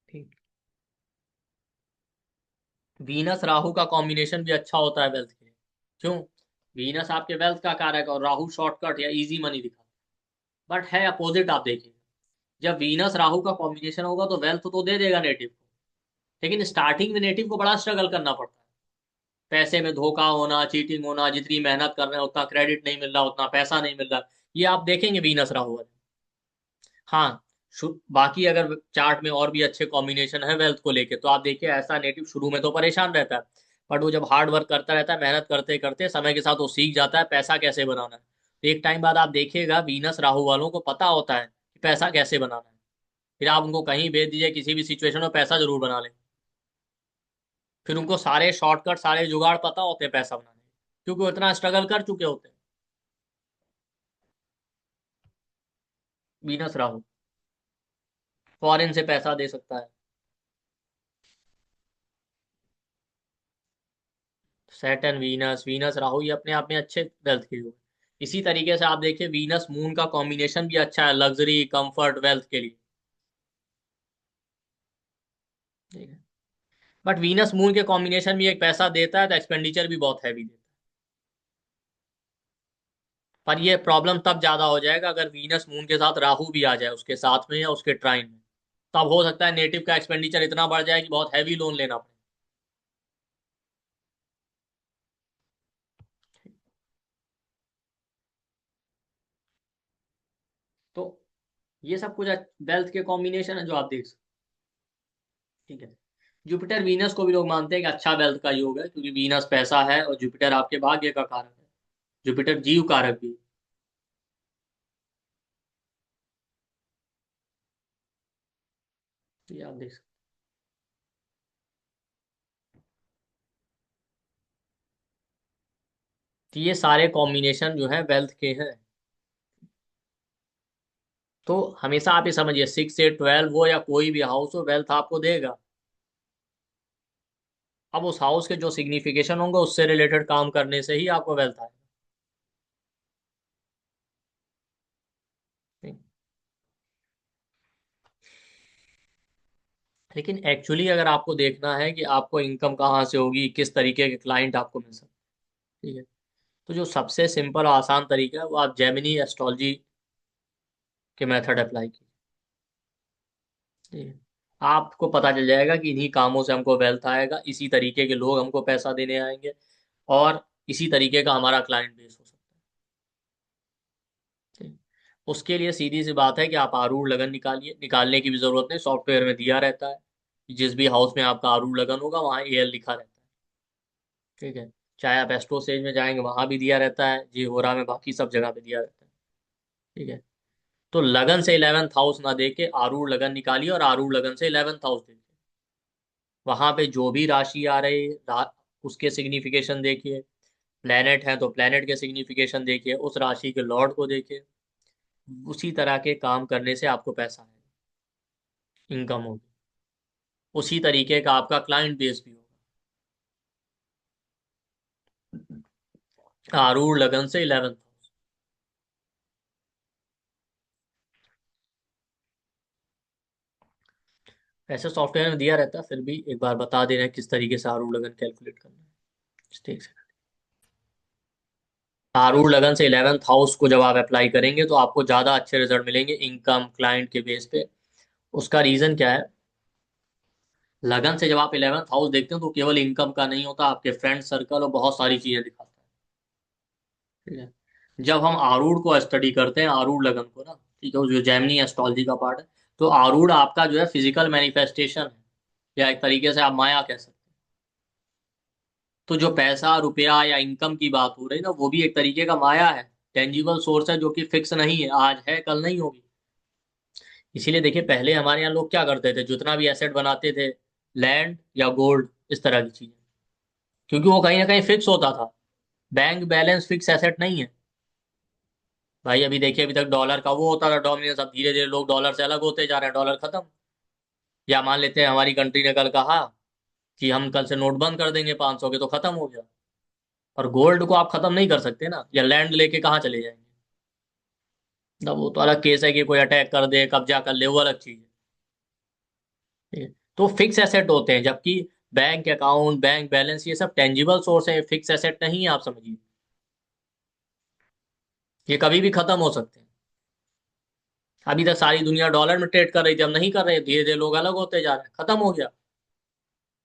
ठीक। वीनस राहु का कॉम्बिनेशन भी अच्छा होता है वेल्थ के लिए। क्यों? वीनस आपके वेल्थ का कारक है और राहु शॉर्टकट या इजी मनी दिखा, बट है अपोजिट। आप देखिए, जब वीनस राहु का कॉम्बिनेशन होगा तो वेल्थ तो दे देगा नेटिव को, लेकिन स्टार्टिंग में नेटिव को बड़ा स्ट्रगल करना पड़ता है। पैसे में धोखा होना, चीटिंग होना, जितनी मेहनत कर रहे हैं उतना क्रेडिट नहीं मिल रहा, उतना पैसा नहीं मिल रहा। ये आप देखेंगे वीनस राहु वाले। हाँ, बाकी अगर चार्ट में और भी अच्छे कॉम्बिनेशन है वेल्थ को लेके, तो आप देखिए ऐसा नेटिव शुरू में तो परेशान रहता है, बट वो जब हार्ड वर्क करता रहता है, मेहनत करते करते समय के साथ वो सीख जाता है पैसा कैसे बनाना है। तो एक टाइम बाद आप देखिएगा वीनस राहु वालों को पता होता है कि पैसा कैसे बनाना है। फिर आप उनको कहीं भेज दीजिए, किसी भी सिचुएशन में पैसा जरूर बना लें। फिर उनको सारे शॉर्टकट, सारे जुगाड़ पता होते हैं पैसा बनाने के, क्योंकि वो इतना स्ट्रगल कर चुके होते हैं। वीनस राहु फॉरेन से पैसा दे सकता है। सैटर्न वीनस, वीनस राहु, ये अपने आप में अच्छे वेल्थ के योग हैं। इसी तरीके से आप देखिए वीनस मून का कॉम्बिनेशन भी अच्छा है, लग्जरी, कंफर्ट, वेल्थ के लिए, ठीक है। बट वीनस मून के कॉम्बिनेशन भी एक पैसा देता है, तो एक्सपेंडिचर भी बहुत हैवी देता है। पर ये प्रॉब्लम तब ज्यादा हो जाएगा अगर वीनस मून के साथ राहु भी आ जाए उसके साथ में या उसके ट्राइन में। तब हो सकता है नेटिव का एक्सपेंडिचर इतना बढ़ जाए कि बहुत हैवी लोन लेना पड़े। तो ये सब कुछ वेल्थ के कॉम्बिनेशन है जो आप देख सकते हैं, ठीक है। जुपिटर वीनस को भी लोग मानते हैं कि अच्छा वेल्थ का योग है, क्योंकि वीनस पैसा है और जुपिटर आपके भाग्य का कारक है। जुपिटर जीव कारक भी है। तो ये आप देख सकते हैं। तो ये सारे कॉम्बिनेशन जो है वेल्थ के हैं। तो हमेशा आप ये समझिए, 6 से 12 हो या कोई भी हाउस हो, वेल्थ आपको देगा। अब उस हाउस के जो सिग्निफिकेशन होंगे, उससे रिलेटेड काम करने से ही आपको वेल्थ आएगा, ठीक? लेकिन एक्चुअली अगर आपको देखना है कि आपको इनकम कहाँ से होगी, किस तरीके के क्लाइंट आपको मिल सकते हैं, ठीक है, तो जो सबसे सिंपल और आसान तरीका है वो आप जेमिनी एस्ट्रोलॉजी के मेथड अप्लाई कीजिए, ठीक है। आपको पता चल जाएगा कि इन्हीं कामों से हमको वेल्थ आएगा, इसी तरीके के लोग हमको पैसा देने आएंगे, और इसी तरीके का हमारा क्लाइंट बेस हो सकता है, ठीक। उसके लिए सीधी सी बात है कि आप आरूढ़ लगन निकालिए, निकालने की भी जरूरत नहीं, सॉफ्टवेयर में दिया रहता है। जिस भी हाउस में आपका आरूढ़ लगन होगा वहाँ एएल लिखा रहता है, ठीक है। चाहे आप एस्ट्रो सेज में जाएंगे वहां भी दिया रहता है, जी होरा में, बाकी सब जगह पे दिया रहता है, ठीक है। तो लगन से 11th हाउस ना देके आरूढ़ लगन निकालिए, और आरूढ़ लगन से 11th हाउस देखिए। वहां पे जो भी राशि आ रही है, उसके सिग्निफिकेशन देखिए। प्लेनेट है तो प्लेनेट के सिग्निफिकेशन देखिए, उस राशि के लॉर्ड को देखिए। उसी तरह के काम करने से आपको पैसा आएगा, इनकम होगी। उसी तरीके का आपका क्लाइंट बेस भी होगा, आरूढ़ लगन से 11th हाउस। ऐसे सॉफ्टवेयर में दिया रहता है, फिर भी एक बार बता दे रहे हैं किस तरीके से आरूढ़ लगन कैलकुलेट करना है, ठीक है। आरूढ़ लगन से 11th हाउस को जब आप अप्लाई करेंगे तो आपको ज़्यादा अच्छे रिजल्ट मिलेंगे इनकम क्लाइंट के बेस पे। उसका रीज़न क्या है? लगन से जब आप 11th हाउस देखते हो तो केवल इनकम का नहीं होता, आपके फ्रेंड सर्कल और बहुत सारी चीज़ें दिखाता है। ठीक है। जब हम आरूढ़ को स्टडी करते हैं, आरूढ़ लगन को ना, ठीक है, जो जैमिनी एस्ट्रोलॉजी का पार्ट है, तो आरूढ़ आपका जो है फिजिकल मैनिफेस्टेशन है, या एक तरीके से आप माया कह सकते हैं। तो जो पैसा रुपया या इनकम की बात हो रही है ना, वो भी एक तरीके का माया है, टेंजिबल सोर्स है जो कि फिक्स नहीं है, आज है कल नहीं होगी। इसीलिए देखिए पहले हमारे यहाँ लोग क्या करते थे, जितना भी एसेट बनाते थे, लैंड या गोल्ड, इस तरह की चीजें, क्योंकि वो कहीं ना कहीं फिक्स होता था। बैंक बैलेंस फिक्स एसेट नहीं है भाई। अभी देखिए, अभी तक डॉलर का वो होता था डोमिनेंस, अब धीरे धीरे लोग डॉलर से अलग होते जा रहे हैं, डॉलर खत्म। या मान लेते हैं हमारी कंट्री ने कल कहा कि हम कल से नोट बंद कर देंगे 500 के, तो खत्म हो गया। और गोल्ड को आप खत्म नहीं कर सकते ना, या लैंड लेके कहाँ चले जाएंगे ना, वो तो अलग केस है कि कोई अटैक कर दे, कब्जा कर ले, वो अलग चीज है। ठीक है? तो फिक्स एसेट होते हैं, जबकि बैंक अकाउंट, बैंक बैलेंस, ये सब टेंजिबल सोर्स है, फिक्स एसेट नहीं है, आप समझिए। ये कभी भी खत्म हो सकते हैं। अभी तक सारी दुनिया डॉलर में ट्रेड कर रही थी, अब नहीं कर रहे, धीरे धीरे लोग अलग होते जा रहे हैं, खत्म हो गया।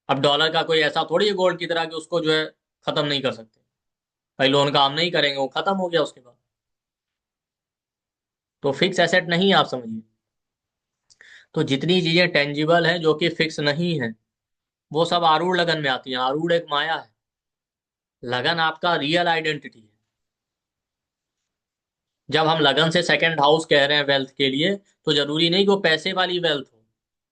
अब डॉलर का कोई ऐसा थोड़ी है गोल्ड की तरह कि उसको जो है खत्म नहीं कर सकते। भाई लोन काम नहीं करेंगे, वो खत्म हो गया उसके बाद। तो फिक्स एसेट नहीं है, आप समझिए। तो जितनी चीजें टेंजिबल हैं जो कि फिक्स नहीं है, वो सब आरूढ़ लगन में आती हैं। आरूढ़ एक माया है, लगन आपका रियल आइडेंटिटी है। जब हम लगन से सेकंड हाउस कह रहे हैं वेल्थ के लिए, तो जरूरी नहीं कि वो पैसे वाली वेल्थ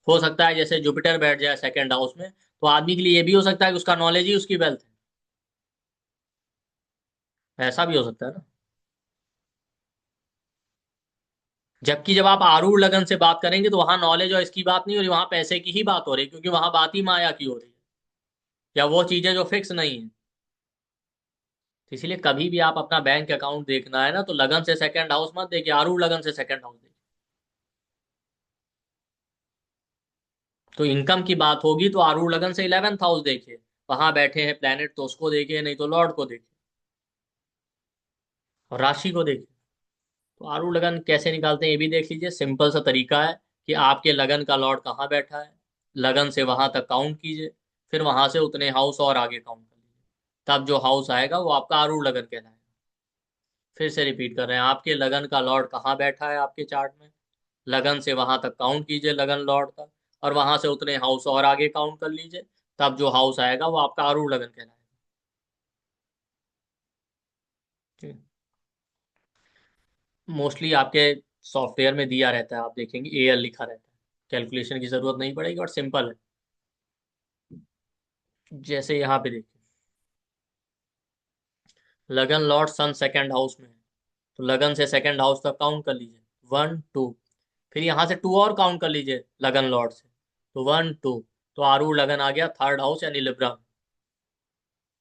हो सकता है जैसे जुपिटर बैठ जाए सेकंड हाउस में, तो आदमी के लिए ये भी हो सकता है कि उसका नॉलेज ही उसकी वेल्थ है, ऐसा भी हो सकता है ना। जबकि जब आप आरूढ़ लगन से बात करेंगे तो वहां नॉलेज और इसकी बात नहीं हो रही, वहां पैसे की ही बात हो रही है, क्योंकि वहां बात ही माया की हो रही है, या वो चीजें जो फिक्स नहीं है। तो इसीलिए कभी भी आप अपना बैंक अकाउंट देखना है ना, तो लगन से सेकंड हाउस मत देखिए, आरूढ़ लगन से सेकंड हाउस देखिए। तो इनकम की बात होगी तो आरूढ़ लगन से 11th हाउस देखिए, वहां बैठे हैं प्लेनेट, तो उसको देखिए, नहीं तो लॉर्ड को देखिए, और राशि को देखिए। तो आरूढ़ लगन कैसे निकालते हैं ये भी देख लीजिए, सिंपल सा तरीका है कि आपके लगन का लॉर्ड कहाँ बैठा है, लगन से वहां तक काउंट कीजिए, फिर वहां से उतने हाउस और आगे काउंट कर लीजिए, तब जो हाउस आएगा वो आपका आरूढ़ लगन कहलाएगा। फिर से रिपीट कर रहे हैं, आपके लगन का लॉर्ड कहाँ बैठा है आपके चार्ट में, लगन से वहां तक काउंट कीजिए, लगन लॉर्ड तक, और वहां से उतने हाउस और आगे काउंट कर लीजिए, तब जो हाउस आएगा वो आपका आरूढ़ लगन कहलाएगा। ठीक। मोस्टली आपके सॉफ्टवेयर में दिया रहता है, आप देखेंगे एएल लिखा रहता है, कैलकुलेशन की जरूरत नहीं पड़ेगी और सिंपल है। जैसे यहाँ पे देखिए, लगन लॉर्ड सन सेकंड हाउस में है, तो लगन से सेकंड हाउस तक काउंट कर लीजिए, 1 2, फिर यहाँ से 2 और काउंट कर लीजिए लगन लॉर्ड से, तो 1 2, तो आरूढ़ लगन आ गया थर्ड हाउस यानी लिब्रा में,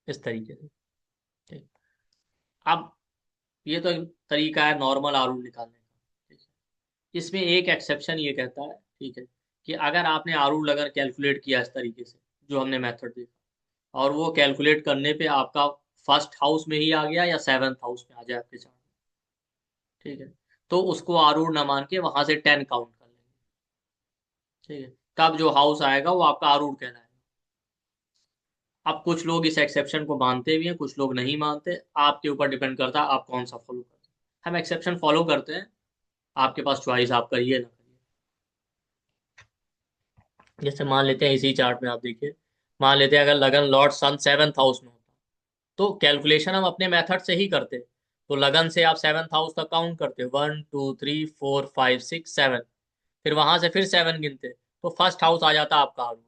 इस तरीके से। ठीक। अब ये तो एक तरीका है नॉर्मल आरूढ़ निकालने का। ठीक है। इसमें एक एक्सेप्शन ये कहता है, ठीक है, कि अगर आपने आरूढ़ लगन कैलकुलेट किया इस तरीके से, जो हमने मेथड देखा, और वो कैलकुलेट करने पे आपका फर्स्ट हाउस में ही आ गया या 7th हाउस में आ जाए आपके चार्ट में, ठीक है, तो उसको आरूढ़ ना मान के वहां से 10 काउंट कर लेंगे। ठीक है। तब जो हाउस आएगा वो आपका आरूढ़ कहलाएगा। अब कुछ लोग इस एक्सेप्शन को मानते भी हैं, कुछ लोग नहीं मानते, आपके ऊपर डिपेंड करता है आप कौन सा फॉलो करते हैं। हम एक्सेप्शन फॉलो करते हैं, आपके पास चॉइस, आप करिए ना करिए। जैसे मान लेते हैं इसी चार्ट में आप देखिए, मान लेते हैं अगर लगन लॉर्ड सन 7th हाउस में होता, तो कैलकुलेशन हम अपने मेथड से ही करते। तो लगन से आप 7th हाउस तक काउंट करते, 1 2 3 4 5 6 7, फिर वहां से फिर 7 गिनते, तो फर्स्ट हाउस आ जाता आपका आरूढ़।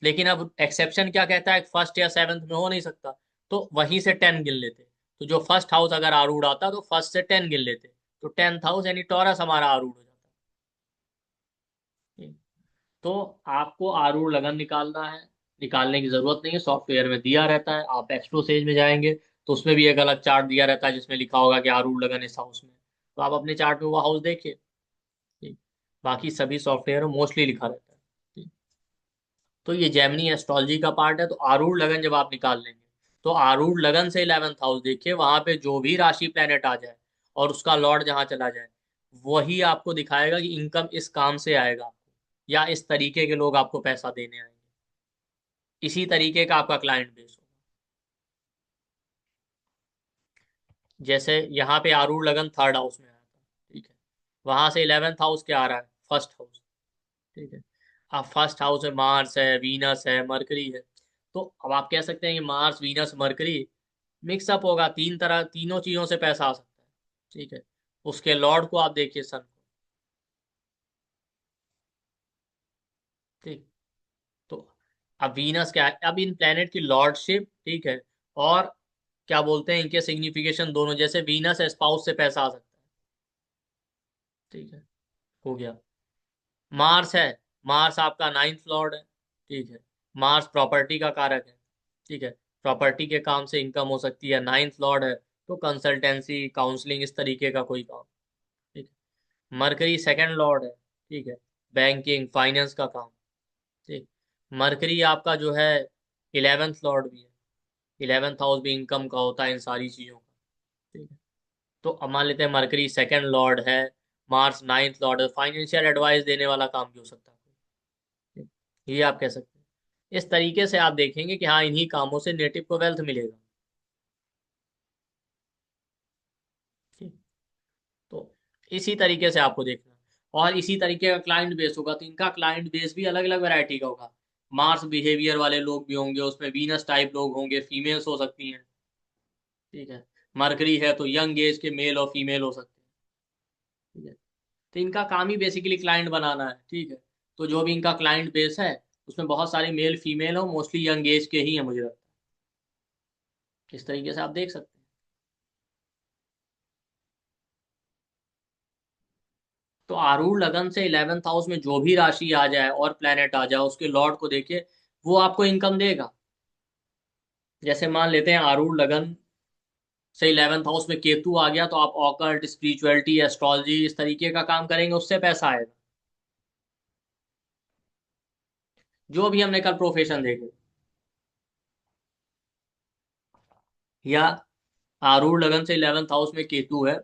लेकिन अब एक्सेप्शन क्या कहता है, फर्स्ट या 7th में हो नहीं सकता, तो वहीं से 10 गिन लेते। तो जो फर्स्ट हाउस अगर आरूढ़ आता तो फर्स्ट से 10 गिन लेते, तो 10th हाउस यानी टॉरस हमारा आरूढ़ हो जाता। तो आपको आरूढ़ लगन निकालना है, निकालने की जरूरत नहीं है, सॉफ्टवेयर में दिया रहता है। आप एक्सट्रो सेज में जाएंगे तो उसमें भी एक अलग चार्ट दिया रहता है जिसमें लिखा होगा कि आरूढ़ लगन इस हाउस में, तो आप अपने चार्ट में वो हाउस देखिए। ठीक। बाकी सभी सॉफ्टवेयर में मोस्टली लिखा रहता है। ठीक। तो ये जेमिनी एस्ट्रोलॉजी का पार्ट है, तो आरूढ़ लगन जब आप निकाल लेंगे, तो आरूढ़ लगन से 11th हाउस देखिए, वहां पे जो भी राशि प्लेनेट आ जाए और उसका लॉर्ड जहां चला जाए, वही आपको दिखाएगा कि इनकम इस काम से आएगा आपको, या इस तरीके के लोग आपको पैसा देने आएंगे, इसी तरीके का आपका क्लाइंट बेस होगा। जैसे यहाँ पे आरूढ़ लगन 3rd हाउस में आया था, ठीक है, वहां से 11th हाउस क्या आ रहा है, 1st हाउस, ठीक है। अब 1st हाउस में मार्स है, वीनस है, मरकरी है। तो अब आप कह सकते हैं कि मार्स, वीनस, मरकरी मिक्सअप होगा, तीन तरह, तीनों चीजों से पैसा आ सकता है, ठीक है। उसके लॉर्ड को आप देखिए, सन को, ठीक। तो अब वीनस क्या है, अब इन प्लेनेट की लॉर्डशिप, ठीक है, और क्या बोलते हैं इनके सिग्निफिकेशन दोनों, जैसे वीनस है, स्पाउस से पैसा आ सकता है, ठीक है, हो गया। मार्स है, मार्स आपका 9th लॉर्ड है, ठीक है। मार्स प्रॉपर्टी का कारक है, ठीक है, प्रॉपर्टी के काम से इनकम हो सकती है, 9th लॉर्ड है, तो कंसल्टेंसी, काउंसलिंग, इस तरीके का कोई काम, ठीक है। मरकरी 2nd लॉर्ड है, ठीक है, बैंकिंग, फाइनेंस का काम, ठीक। मरकरी आपका जो है 11th लॉर्ड भी है, 11th हाउस भी इनकम का होता है, इन सारी चीजों का, ठीक है। तो अब मान लेते हैं मरकरी 2nd लॉर्ड है, मार्स 9th लॉर्ड है, फाइनेंशियल एडवाइस देने वाला काम भी हो सकता है, ठीक। ये आप कह सकते हैं। इस तरीके से आप देखेंगे कि हाँ, इन्हीं कामों से नेटिव को वेल्थ मिलेगा, ठीक। तो इसी तरीके से आपको देखना, और इसी तरीके का क्लाइंट बेस होगा, तो इनका क्लाइंट बेस भी अलग अलग वैरायटी का होगा। मार्स बिहेवियर वाले लोग भी होंगे उसमें, वीनस टाइप लोग होंगे, फीमेल्स हो सकती हैं, ठीक है। मरकरी है तो यंग एज के मेल और फीमेल हो सकते हैं, ठीक है। तो इनका काम ही बेसिकली क्लाइंट बनाना है, ठीक है। तो जो भी इनका क्लाइंट बेस है, उसमें बहुत सारे मेल फीमेल हो, मोस्टली यंग एज के ही हैं मुझे लगता है। इस तरीके से आप देख सकते हैं। तो आरूढ़ लगन से 11th हाउस में जो भी राशि आ जाए और प्लेनेट आ जाए, उसके लॉर्ड को देखिए, वो आपको इनकम देगा। जैसे मान लेते हैं आरूढ़ लगन से 11th हाउस में केतु आ गया, तो आप ऑकल्ट, स्पिरिचुअलिटी, एस्ट्रोलॉजी, इस तरीके का काम करेंगे, उससे पैसा आएगा। जो भी हमने कल प्रोफेशन देखे, या आरूढ़ लगन से 11th हाउस में केतु है,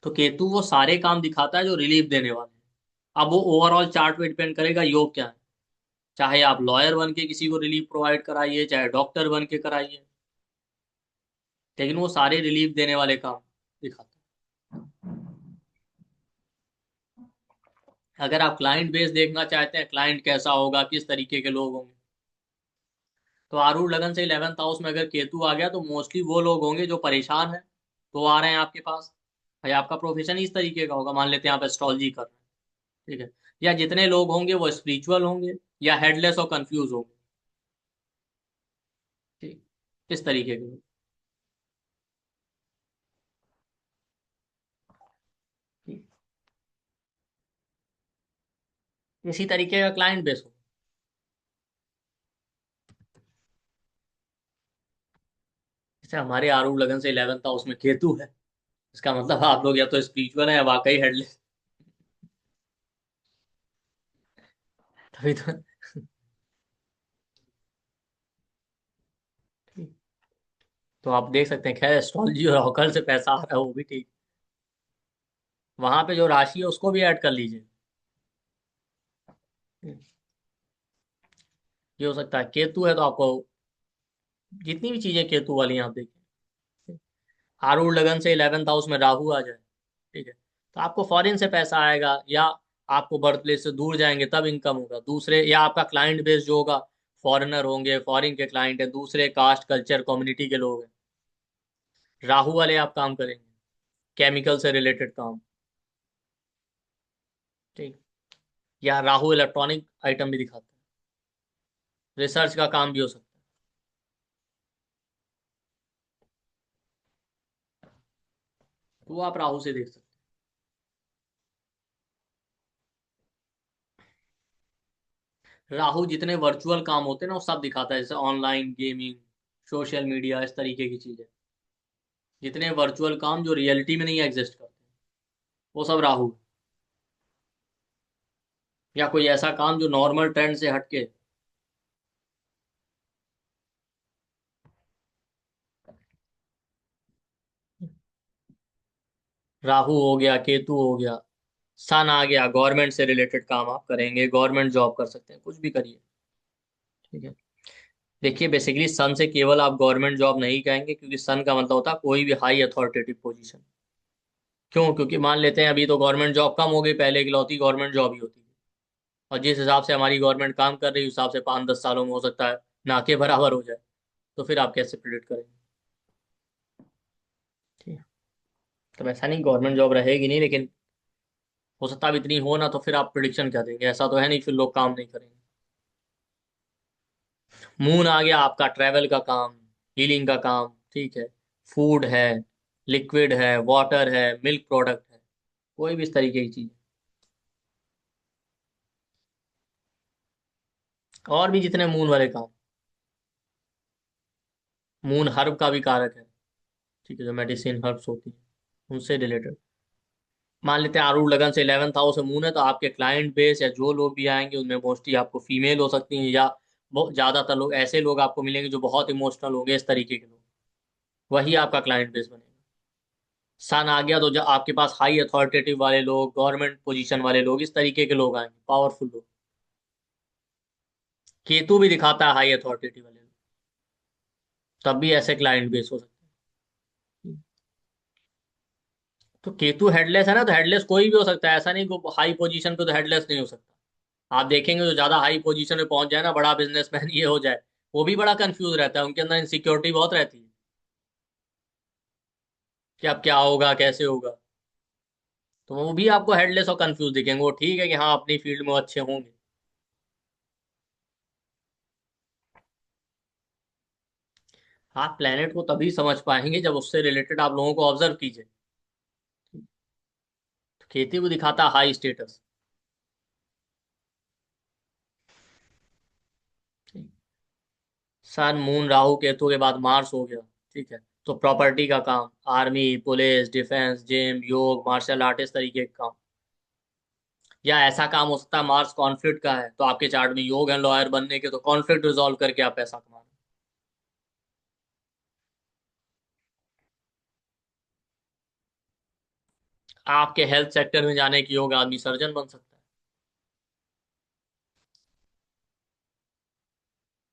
तो केतु वो सारे काम दिखाता है जो रिलीफ देने वाले हैं। अब वो ओवरऑल चार्ट पे डिपेंड करेगा योग क्या है, चाहे आप लॉयर बन के किसी को रिलीफ प्रोवाइड कराइए, चाहे डॉक्टर बन के कराइए, लेकिन वो सारे रिलीफ देने वाले काम दिखाता है। अगर आप क्लाइंट बेस देखना चाहते हैं, क्लाइंट कैसा होगा, किस तरीके के लोग होंगे, तो आरूढ़ लगन से 11th हाउस में अगर केतु आ गया, तो मोस्टली वो लोग होंगे जो परेशान हैं, तो आ रहे हैं आपके पास। भाई आपका प्रोफेशन ही इस तरीके का होगा, मान लेते हैं आप एस्ट्रोलॉजी कर रहे हैं, ठीक है। या जितने लोग होंगे वो स्पिरिचुअल होंगे, या हेडलेस और कंफ्यूज होंगे, ठीक, इस तरीके के लोग, ठीक। इसी तरीके का क्लाइंट बेस हो। जैसे हमारे आरूढ़ लगन से 11th हाउस में केतु है, इसका मतलब आप लोग या तो स्पिरिचुअल है या वाकई हेडलेस, तभी तो, ठीक। तो आप देख सकते हैं, खैर एस्ट्रोलॉजी और ऑकल्ट से पैसा आ रहा है वो भी ठीक, वहां पे जो राशि है उसको भी ऐड कर लीजिए। ये हो सकता है केतु है तो आपको जितनी भी चीजें केतु वाली हैं आप देखिए, आरूढ़ लगन से 11th हाउस में राहु आ जाए, ठीक है, तो आपको फॉरेन से पैसा आएगा, या आपको बर्थ प्लेस से दूर जाएंगे तब इनकम होगा दूसरे, या आपका क्लाइंट बेस जो होगा फॉरेनर होंगे, फॉरेन के क्लाइंट है, दूसरे कास्ट, कल्चर, कम्युनिटी के लोग हैं, राहु वाले आप काम करेंगे, केमिकल से रिलेटेड काम, ठीक। या राहु इलेक्ट्रॉनिक आइटम भी दिखाता है, रिसर्च का काम भी हो सकता है, तो वो आप राहु से देख सकते हैं। राहु जितने वर्चुअल काम होते हैं ना, वो सब दिखाता है, जैसे ऑनलाइन गेमिंग, सोशल मीडिया, इस तरीके की चीजें, जितने वर्चुअल काम जो रियलिटी में नहीं एग्जिस्ट करते, वो सब राहु। या कोई ऐसा काम जो नॉर्मल ट्रेंड से हटके, राहु हो गया, केतु हो गया, सन आ गया, गवर्नमेंट से रिलेटेड काम आप करेंगे, गवर्नमेंट जॉब कर सकते हैं, कुछ भी करिए। ठीक है। देखिए बेसिकली सन से केवल आप गवर्नमेंट जॉब नहीं कहेंगे, क्योंकि सन का मतलब होता है कोई भी हाई अथॉरिटेटिव पोजीशन। क्यों? क्योंकि मान लेते हैं अभी तो गवर्नमेंट जॉब कम हो गई, पहले इकलौती गवर्नमेंट जॉब ही होती थी। और जिस हिसाब से हमारी गवर्नमेंट काम कर रही है उस हिसाब से 5-10 सालों में हो सकता है ना के बराबर हो जाए। तो फिर आप कैसे प्रिडिक्ट करेंगे? ठीक है। तो ऐसा नहीं गवर्नमेंट जॉब रहेगी नहीं, लेकिन हो सकता है अब इतनी हो ना, तो फिर आप प्रिडिक्शन क्या देंगे? ऐसा तो है नहीं फिर लोग काम नहीं करेंगे। मून आ गया आपका, ट्रैवल का काम, हीलिंग का काम। ठीक है। फूड है, लिक्विड है, वाटर है, मिल्क प्रोडक्ट है, कोई भी इस तरीके की चीज। और भी जितने मून वाले काम। मून हर्ब का भी कारक है। ठीक है, जो मेडिसिन हर्ब्स होती है उनसे रिलेटेड। मान लेते हैं आरूढ़ लगन से 11th हाउस से मून है, तो आपके क्लाइंट बेस या जो लोग भी आएंगे उनमें मोस्टली आपको फीमेल हो सकती हैं, या बहुत ज्यादातर लोग ऐसे लोग आपको मिलेंगे जो बहुत इमोशनल होंगे, इस तरीके के लोग। वही आपका क्लाइंट बेस बनेगा। सन आ गया तो जो आपके पास हाई अथॉरिटेटिव वाले लोग, गवर्नमेंट पोजीशन वाले लोग, इस तरीके के लोग आएंगे, पावरफुल लोग। केतु भी दिखाता है हाई अथॉरिटेटिव वाले लोग, तब भी ऐसे क्लाइंट बेस हो सकते हैं। तो केतु हेडलेस है ना, तो हेडलेस कोई भी हो सकता है, ऐसा नहीं को हाई पोजीशन पे तो हेडलेस नहीं हो सकता। आप देखेंगे जो ज्यादा हाई पोजीशन पे पहुंच जाए ना, बड़ा बिजनेसमैन ये हो जाए, वो भी बड़ा कंफ्यूज रहता है, उनके अंदर इनसिक्योरिटी बहुत रहती है कि अब क्या होगा, कैसे होगा। तो वो भी आपको हेडलेस और कंफ्यूज दिखेंगे। वो ठीक है कि हाँ अपनी फील्ड में वो अच्छे होंगे। आप प्लेनेट को तभी समझ पाएंगे जब उससे रिलेटेड आप लोगों को ऑब्जर्व कीजिए। तो खेती को दिखाता high status. Sun moon Rahu Ketu के बाद मार्स हो गया। ठीक है। तो प्रॉपर्टी का काम, आर्मी, पुलिस, डिफेंस, जिम, योग, मार्शल आर्ट, इस तरीके का काम। या ऐसा काम हो सकता है मार्स कॉन्फ्लिक्ट का है, तो आपके चार्ट में योग है लॉयर बनने के, तो कॉन्फ्लिक्ट रिजॉल्व करके आप पैसा कमा रहे हैं। आपके हेल्थ सेक्टर में जाने की योग, आदमी सर्जन बन सकता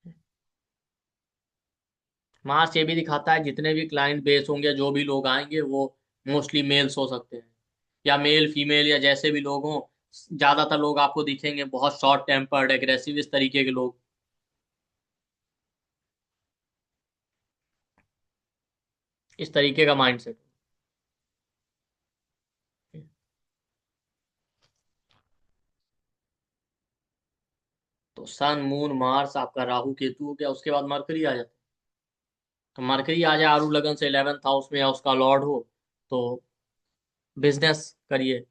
है। मार्स ये भी दिखाता है जितने भी क्लाइंट बेस होंगे, जो भी लोग आएंगे वो मोस्टली मेल्स हो सकते हैं, या मेल फीमेल या जैसे भी लोग हों। ज्यादातर लोग आपको दिखेंगे बहुत शॉर्ट टेम्पर्ड, एग्रेसिव, इस तरीके के लोग। इस तरीके का माइंडसेट। तो सन मून मार्स आपका राहु केतु हो गया, उसके बाद मरकरी आ जाता है। तो मरकरी आ जाए आरू लगन से 11th हाउस में, या उसका लॉर्ड हो, तो बिजनेस करिए।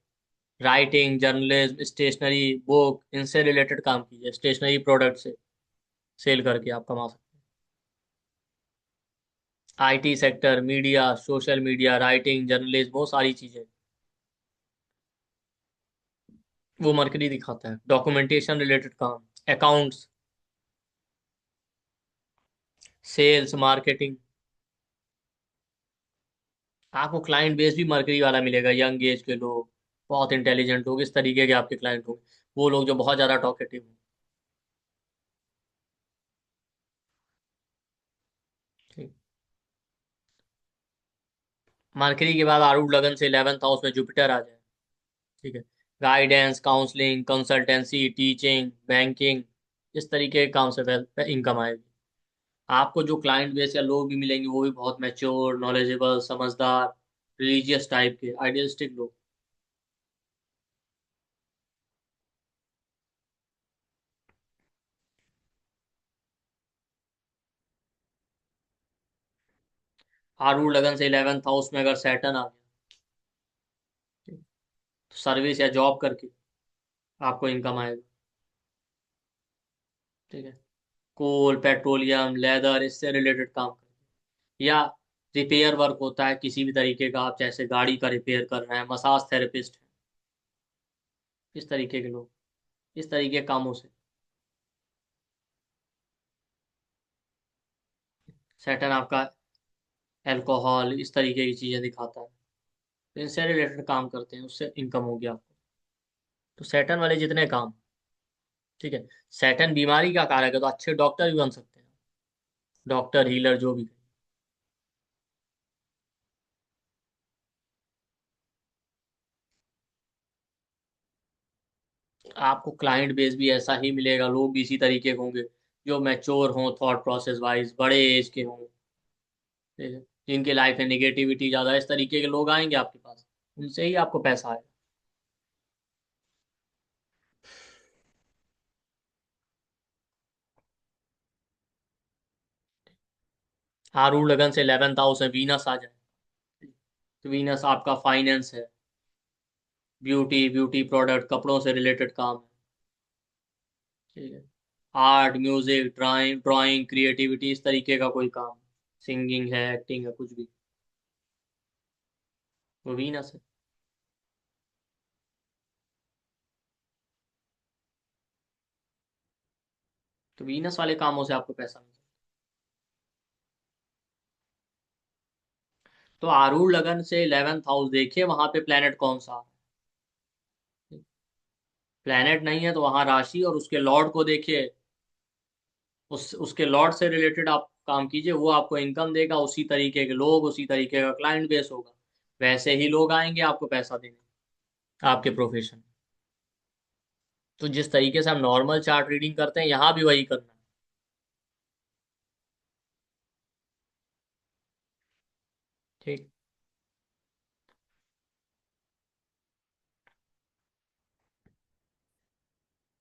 राइटिंग, जर्नलिज्म, स्टेशनरी, बुक, इनसे रिलेटेड काम कीजिए, स्टेशनरी प्रोडक्ट से सेल करके आप कमा सकते हैं। IT sector, media, social media, writing, journalism, वो सारी चीजें वो मरकरी दिखाता है। डॉक्यूमेंटेशन रिलेटेड काम, अकाउंट्स, सेल्स, मार्केटिंग। आपको क्लाइंट बेस भी मरकरी वाला मिलेगा, यंग एज के लोग, बहुत इंटेलिजेंट लोग, इस तरीके के आपके क्लाइंट होंगे। वो लोग जो बहुत ज्यादा टॉकेटिव हैं। ठीक। मरकरी के बाद आरूढ़ लगन से 11th हाउस में जुपिटर आ जाए। ठीक है। Guidance, counselling, consultancy, teaching, banking, इस तरीके के काम से इनकम आएगी। आपको जो क्लाइंट बेस या लोग भी मिलेंगे वो भी बहुत मैच्योर, नॉलेजेबल, समझदार, रिलीजियस टाइप के, आइडियलिस्टिक लोग। आरूढ़ लगन से 11th हाउस में अगर सैटर्न आ गया, तो सर्विस या जॉब करके आपको इनकम आएगा। ठीक है। कोल, पेट्रोलियम, लेदर, इससे रिलेटेड काम करके, या रिपेयर वर्क होता है किसी भी तरीके का, आप जैसे गाड़ी का रिपेयर कर रहे हैं, मसाज थेरेपिस्ट है, इस तरीके के लोग, इस तरीके के कामों से। सैटर्न आपका अल्कोहल, इस तरीके की चीजें दिखाता है। तो इनसे रिलेटेड काम करते हैं, उससे इनकम होगी आपको। तो सैटर्न वाले जितने काम, ठीक है। सैटर्न बीमारी का कारक है, तो अच्छे डॉक्टर भी बन सकते हैं, डॉक्टर हीलर जो भी। आपको क्लाइंट बेस भी ऐसा ही मिलेगा, लोग भी इसी तरीके के होंगे, जो मैच्योर हों थॉट प्रोसेस वाइज, बड़े एज के हों, ठीक है, जिनके लाइफ में निगेटिविटी ज़्यादा, इस तरीके के लोग आएंगे आपके पास, उनसे ही आपको पैसा आएगा। आरूढ़ लगन से 11th हाउस है, वीनस आ जाए, तो वीनस आपका फाइनेंस है, ब्यूटी, ब्यूटी प्रोडक्ट, कपड़ों से रिलेटेड काम है, ठीक है। Art, music, drawing, drawing, creativity, इस तरीके का कोई काम, सिंगिंग है, एक्टिंग है, कुछ भी, वो वीनस है। तो वीनस वाले कामों से आपको पैसा मिलता है। तो आरूढ़ लगन से 11th हाउस देखिए, वहां पे प्लेनेट कौन सा है। प्लेनेट नहीं है तो वहां राशि और उसके लॉर्ड को देखिए, उस उसके लॉर्ड से रिलेटेड आप काम कीजिए, वो आपको इनकम देगा, उसी तरीके के लोग, उसी तरीके का क्लाइंट बेस होगा, वैसे ही लोग आएंगे आपको पैसा देने, आपके प्रोफेशन। तो जिस तरीके से हम नॉर्मल चार्ट रीडिंग करते हैं, यहाँ भी वही करना है, ठीक।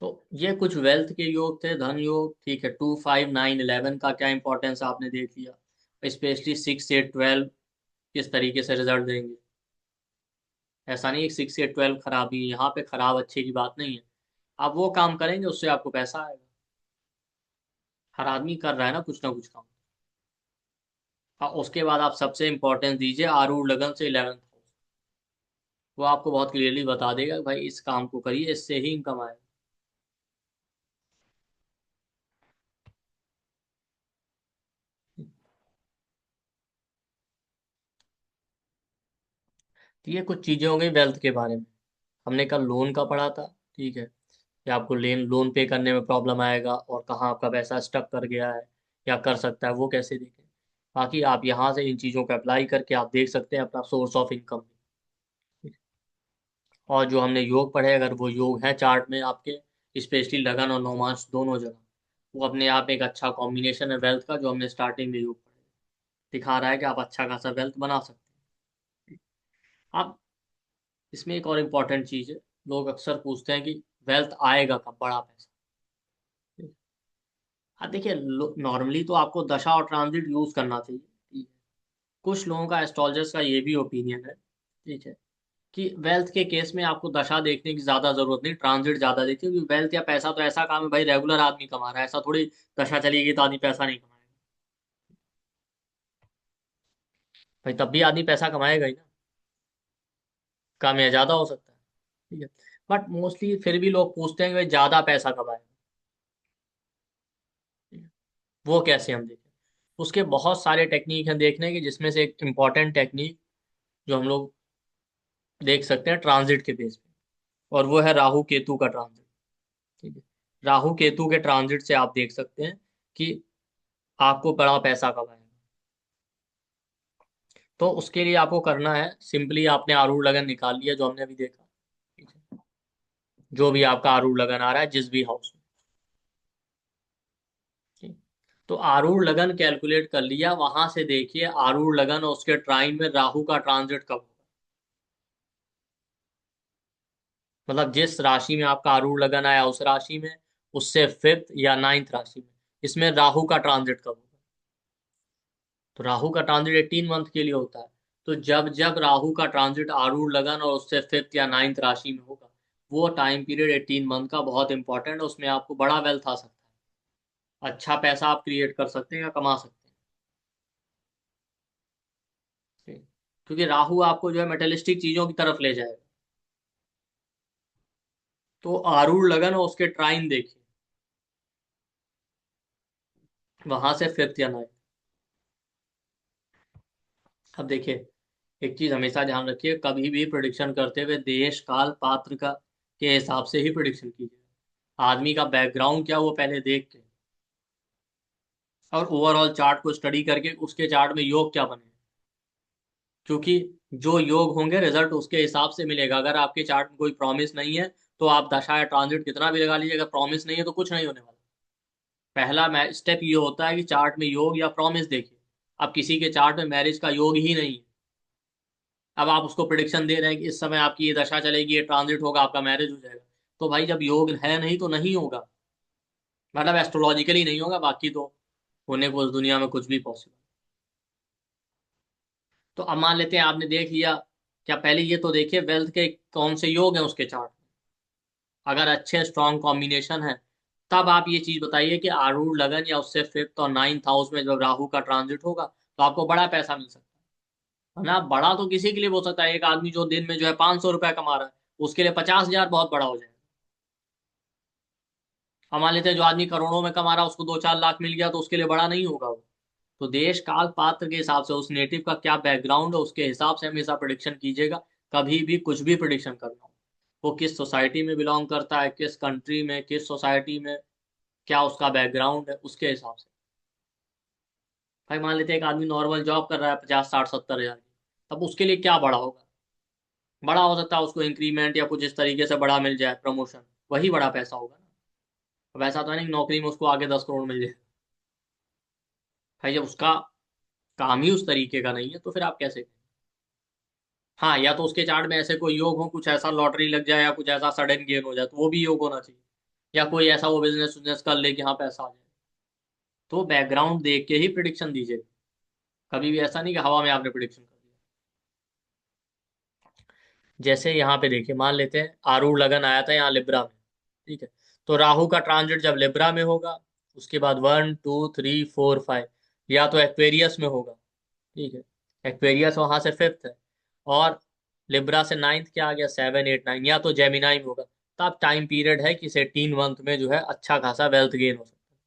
तो ये कुछ वेल्थ के योग थे, धन योग, ठीक है। 2, 5, 9, 11 का क्या इंपॉर्टेंस आपने देख लिया, स्पेशली 6, 8, 12 किस तरीके से रिजल्ट देंगे। ऐसा नहीं है 6, 8, 12 खराबी है, यहाँ पे खराब अच्छे की बात नहीं है, आप वो काम करेंगे उससे आपको पैसा आएगा। हर आदमी कर रहा है ना कुछ काम। और उसके बाद आप सबसे इंपॉर्टेंस दीजिए आरूढ़ लगन से 11th हाउस, वो आपको बहुत क्लियरली बता देगा कि भाई इस काम को करिए, इससे ही इनकम आएगा। तो ये कुछ चीजें हो गई वेल्थ के बारे में। हमने कल लोन का पढ़ा था, ठीक है, कि आपको लोन पे करने में प्रॉब्लम आएगा, और कहाँ आपका पैसा स्टक कर गया है या कर सकता है, वो कैसे देखें। बाकी आप यहाँ से इन चीज़ों को अप्लाई करके आप देख सकते हैं अपना सोर्स ऑफ इनकम। और जो हमने योग पढ़े, अगर वो योग है चार्ट में आपके, स्पेशली लगन और नौमांश दोनों जगह, वो अपने आप एक अच्छा कॉम्बिनेशन है वेल्थ का, जो हमने स्टार्टिंग में योग पढ़े, दिखा रहा है कि आप अच्छा खासा वेल्थ बना सकते हैं। आप इसमें एक और इम्पॉर्टेंट चीज़ है, लोग अक्सर पूछते हैं कि वेल्थ आएगा कब, बड़ा पैसा। हाँ देखिए, नॉर्मली तो आपको दशा और ट्रांजिट यूज करना चाहिए, ठीक है। कुछ लोगों का, एस्ट्रोलजर्स का ये भी ओपिनियन है, ठीक है, कि वेल्थ के केस में आपको दशा देखने की ज्यादा जरूरत नहीं, ट्रांजिट ज्यादा देखिए, क्योंकि वेल्थ या पैसा तो ऐसा काम है भाई, रेगुलर आदमी कमा रहा है, ऐसा थोड़ी दशा चलेगी तो आदमी पैसा नहीं कमाएगा। भाई तब भी आदमी पैसा कमाएगा ही ना, कम या ज्यादा हो सकता है, ठीक है। बट मोस्टली फिर भी लोग पूछते हैं कि भाई ज्यादा पैसा कब आएगा, ठीक है? वो कैसे हम देखें, उसके बहुत सारे टेक्निक हैं देखने के, जिसमें से एक इम्पॉर्टेंट टेक्निक जो हम लोग देख सकते हैं ट्रांजिट के बेस पे, और वो है राहु केतु का ट्रांजिट, ठीक है। राहु केतु के ट्रांजिट से आप देख सकते हैं कि आपको बड़ा पैसा कब आएगा। तो उसके लिए आपको करना है सिंपली, आपने आरूढ़ लगन निकाल लिया जो हमने अभी देखा, ठीक है, जो भी आपका आरूढ़ लगन आ रहा है जिस भी हाउस में, ठीक। तो आरूढ़ लगन कैलकुलेट कर लिया, वहां से देखिए आरूढ़ लगन और उसके ट्राइन में राहु का ट्रांजिट कब होगा, मतलब जिस राशि में आपका आरूढ़ लगन आया उस राशि में, उससे 5th या 9th राशि में, इसमें राहु का ट्रांजिट कब होगा। तो राहु का ट्रांजिट 18 मंथ के लिए होता है, तो जब जब राहु का ट्रांजिट आरूढ़ लगन और उससे 5th या 9th राशि में होगा, वो टाइम पीरियड 18 मंथ का बहुत इंपॉर्टेंट है, उसमें आपको बड़ा वेल्थ आ सकता है, अच्छा पैसा आप क्रिएट कर सकते हैं या कमा सकते हैं, ठीक। क्योंकि राहु आपको जो है मेटेलिस्टिक चीजों की तरफ ले जाएगा। तो आरूढ़ लगन और उसके ट्राइन देखिए, वहां से 5th या 9th। अब देखिए, एक चीज हमेशा ध्यान रखिए, कभी भी प्रिडिक्शन करते हुए देश काल पात्र का के हिसाब से ही प्रिडिक्शन कीजिए। आदमी का बैकग्राउंड क्या वो पहले देख के, और ओवरऑल चार्ट को स्टडी करके उसके चार्ट में योग क्या बने। क्योंकि जो योग होंगे रिजल्ट उसके हिसाब से मिलेगा। अगर आपके चार्ट में कोई प्रॉमिस नहीं है तो आप दशा या ट्रांजिट कितना भी लगा लीजिए, अगर प्रॉमिस नहीं है तो कुछ नहीं होने वाला। पहला स्टेप ये होता है कि चार्ट में योग या प्रॉमिस देखिए। अब किसी के चार्ट में मैरिज का योग ही नहीं है, अब आप उसको प्रिडिक्शन दे रहे हैं कि इस समय आपकी ये दशा चलेगी, ये ट्रांजिट होगा, आपका मैरिज हो जाएगा। तो भाई जब योग है नहीं तो नहीं होगा, मतलब एस्ट्रोलॉजिकली नहीं होगा, बाकी तो होने को उस दुनिया में कुछ भी पॉसिबल। तो अब मान लेते हैं आपने देख लिया, क्या पहले ये तो देखिए वेल्थ के कौन से योग हैं उसके चार्ट में। अगर अच्छे स्ट्रॉन्ग कॉम्बिनेशन है, तब आप ये चीज बताइए कि आरूढ़ लगन या उससे फिफ्थ और नाइन्थ हाउस में जब राहु का ट्रांजिट होगा तो आपको बड़ा पैसा मिल सकता है ना। बड़ा तो किसी के लिए हो सकता है, एक आदमी जो दिन में जो है 500 रुपया कमा रहा है उसके लिए 50,000 बहुत बड़ा हो जाएगा। अब मान लेते हैं जो आदमी करोड़ों में कमा रहा है उसको 2-4 लाख मिल गया तो उसके लिए बड़ा नहीं होगा वो। तो देश काल पात्र के हिसाब से उस नेटिव का क्या बैकग्राउंड है उसके हिसाब से हमेशा प्रिडिक्शन कीजिएगा। कभी भी कुछ भी प्रिडिक्शन करना हो, वो किस सोसाइटी में बिलोंग करता है, किस कंट्री में, किस सोसाइटी में, क्या उसका बैकग्राउंड है, उसके हिसाब से। भाई मान लेते हैं एक आदमी नॉर्मल जॉब कर रहा है 50, 60, 70 हजार की, तब उसके लिए क्या बड़ा होगा। बड़ा हो सकता है उसको इंक्रीमेंट या कुछ इस तरीके से बड़ा मिल जाए, प्रमोशन, वही बड़ा पैसा होगा ना। वैसा तो है नहीं कि नौकरी में उसको आगे 10 करोड़ मिल जाए। भाई जब उसका काम ही उस तरीके का नहीं है तो फिर आप कैसे। हाँ, या तो उसके चार्ट में ऐसे कोई योग हो, कुछ ऐसा लॉटरी लग जाए या कुछ ऐसा सडन गेन हो जाए तो वो भी योग होना चाहिए। या कोई ऐसा वो बिजनेस बिजनेस कर ले कि हाँ पैसा आ जाए। तो बैकग्राउंड देख के ही प्रिडिक्शन दीजिए। कभी भी ऐसा नहीं कि हवा में आपने प्रिडिक्शन कर दिया। जैसे यहाँ पे देखिए मान लेते हैं आरूढ़ लगन आया था यहाँ लिब्रा में, ठीक है। तो राहु का ट्रांजिट जब लिब्रा में होगा, उसके बाद 1, 2, 3, 4, 5 या तो एक्वेरियस में होगा, ठीक है। एक्वेरियस वहां से फिफ्थ है, और लिब्रा से नाइन्थ क्या आ गया, 7, 8, 9, या तो जेमिनाई में होगा। तो अब टाइम पीरियड है कि 18 मंथ में जो है अच्छा खासा वेल्थ गेन हो सकता है,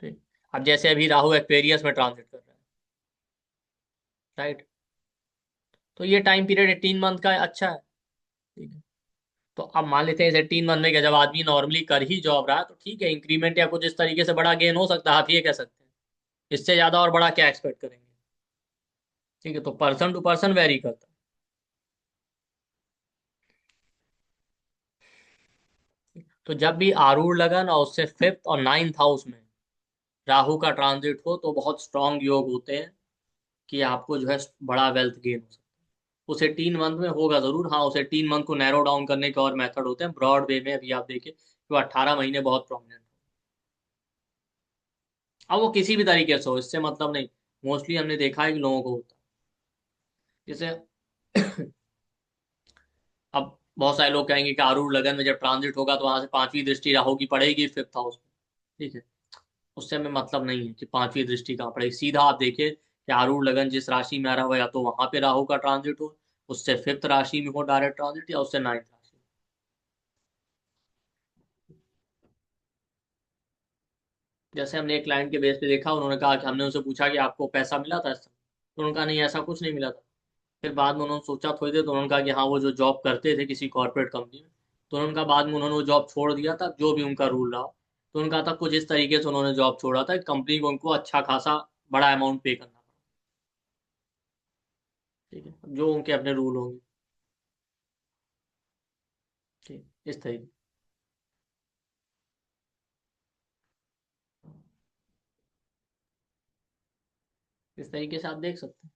ठीक। अब जैसे अभी राहु एक्वेरियस में ट्रांजिट कर रहा है, राइट। तो ये टाइम पीरियड 18 मंथ का अच्छा है, ठीक है। तो अब मान लेते हैं इस 18 मंथ में क्या, जब आदमी नॉर्मली कर ही जॉब रहा है तो ठीक है, इंक्रीमेंट या कुछ इस तरीके से बड़ा गेन हो सकता है, आप ये कह सकते हैं। इससे ज्यादा और बड़ा क्या एक्सपेक्ट करेंगे, ठीक है। तो पर्सन टू पर्सन वेरी करता है। तो जब भी आरूढ़ लगन और उससे फिफ्थ और नाइन्थ हाउस में राहु का ट्रांजिट हो तो बहुत स्ट्रांग योग होते हैं कि आपको जो है बड़ा वेल्थ गेन हो सकता है। उसे 18 मंथ में होगा जरूर, हाँ उसे 18 मंथ को नैरो डाउन करने के और मेथड होते हैं ब्रॉड वे में। अभी आप देखिए तो 18 महीने बहुत प्रोमिनेंट। अब वो किसी भी तरीके से हो इससे मतलब नहीं, मोस्टली हमने देखा है कि लोगों को होता है। जैसे अब बहुत सारे लोग कहेंगे कि आरूढ़ लगन में जब ट्रांजिट होगा तो वहां से पांचवी दृष्टि राहु की पड़ेगी फिफ्थ हाउस में, ठीक है। उससे हमें मतलब नहीं है कि पांचवी दृष्टि कहाँ पड़ेगी, सीधा आप देखिए कि आरूढ़ लगन जिस राशि में आ रहा हो या तो वहां पे राहु का ट्रांजिट हो, उससे फिफ्थ राशि में हो डायरेक्ट ट्रांजिट, या उससे नाइन्थ राशि। जैसे हमने एक क्लाइंट के बेस पे देखा, उन्होंने कहा कि हमने उनसे पूछा कि आपको पैसा मिला था इस समय, तो उन्होंने कहा नहीं ऐसा कुछ नहीं मिला था। फिर बाद में उन्होंने सोचा थोड़ी देर, तो उन्होंने कहा कि हाँ वो जो जॉब करते थे किसी कॉर्पोरेट कंपनी में, तो उन्होंने कहा बाद में उन्होंने वो जॉब छोड़ दिया था, जो भी उनका रूल रहा। तो उन्होंने कहा था कुछ इस तरीके से उन्होंने जॉब छोड़ा था, कंपनी को उनको अच्छा खासा बड़ा अमाउंट पे करना पड़ा, ठीक है। जो उनके अपने रूल होंगे, ठीक, इस तरीके। इस तरीके से आप देख सकते हैं,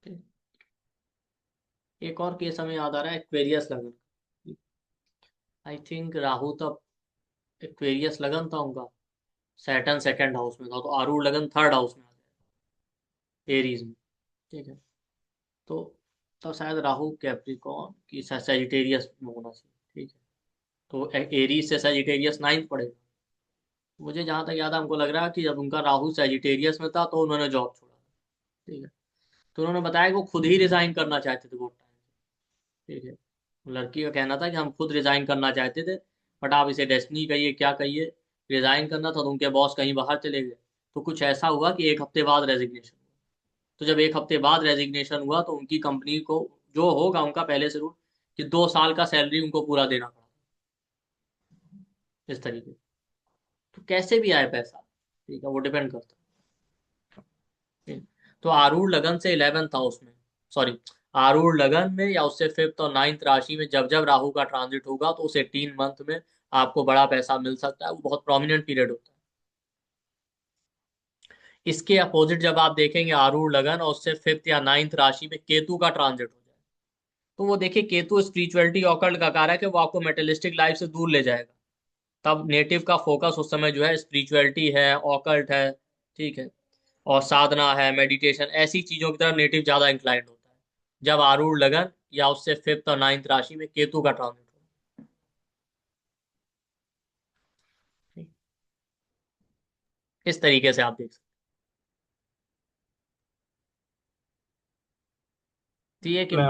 ठीक। एक और केस हमें याद आ रहा है एक्वेरियस लगन। आई थिंक राहु तब एक्वेरियस लगन था उनका, सैटर्न सेकंड हाउस में था, तो आरूढ़ लगन थर्ड हाउस में आ गया, एरीज में, ठीक है। तो तब शायद राहु कैप्रिकॉन की सैजिटेरियस में होना चाहिए, ठीक है। तो एरीज से सैजिटेरियस नाइन्थ पड़ेगा। मुझे जहां तक याद है हमको लग रहा है कि जब उनका राहु सैजिटेरियस में था तो उन्होंने जॉब छोड़ा, ठीक है। तो उन्होंने बताया कि वो खुद ही रिजाइन करना चाहते थे वो टाइम, ठीक है। लड़की का कहना था कि हम खुद रिजाइन करना चाहते थे, बट आप इसे डेस्टिनी कहिए क्या कहिए, रिजाइन करना था तो उनके बॉस कहीं बाहर चले गए, तो कुछ ऐसा हुआ कि एक हफ्ते बाद रेजिग्नेशन हुआ। तो जब एक हफ्ते बाद रेजिग्नेशन हुआ तो उनकी कंपनी को जो होगा उनका पहले से रूल कि 2 साल का सैलरी उनको पूरा देना पड़ा, इस तरीके। तो कैसे भी आए पैसा, ठीक है, वो डिपेंड करता है। तो आरूढ़ लगन से 11th हाउस में, सॉरी, आरूढ़ लगन में या उससे 5th और 9th राशि में जब जब राहु का ट्रांजिट होगा तो उस 18 मंथ में आपको बड़ा पैसा मिल सकता है, वो बहुत प्रोमिनेंट पीरियड होता है। इसके अपोजिट जब आप देखेंगे आरूढ़ लगन और उससे 5th या 9th राशि में केतु का ट्रांजिट हो जाए, तो वो देखिए केतु स्पिरिचुअलिटी ऑकल्ट का कारक है, वो आपको मेटेलिस्टिक लाइफ से दूर ले जाएगा। तब नेटिव का फोकस उस समय जो है स्पिरिचुअलिटी है, ऑकल्ट है, ठीक है, और साधना है, मेडिटेशन, ऐसी चीजों की तरफ नेटिव ज्यादा इंक्लाइंड होता है जब आरूढ़ लगन या उससे 5th और 9th राशि में केतु का ट्रांजिट हो। ठीक। इस तरीके से आप देख सकते हैं। ये मैं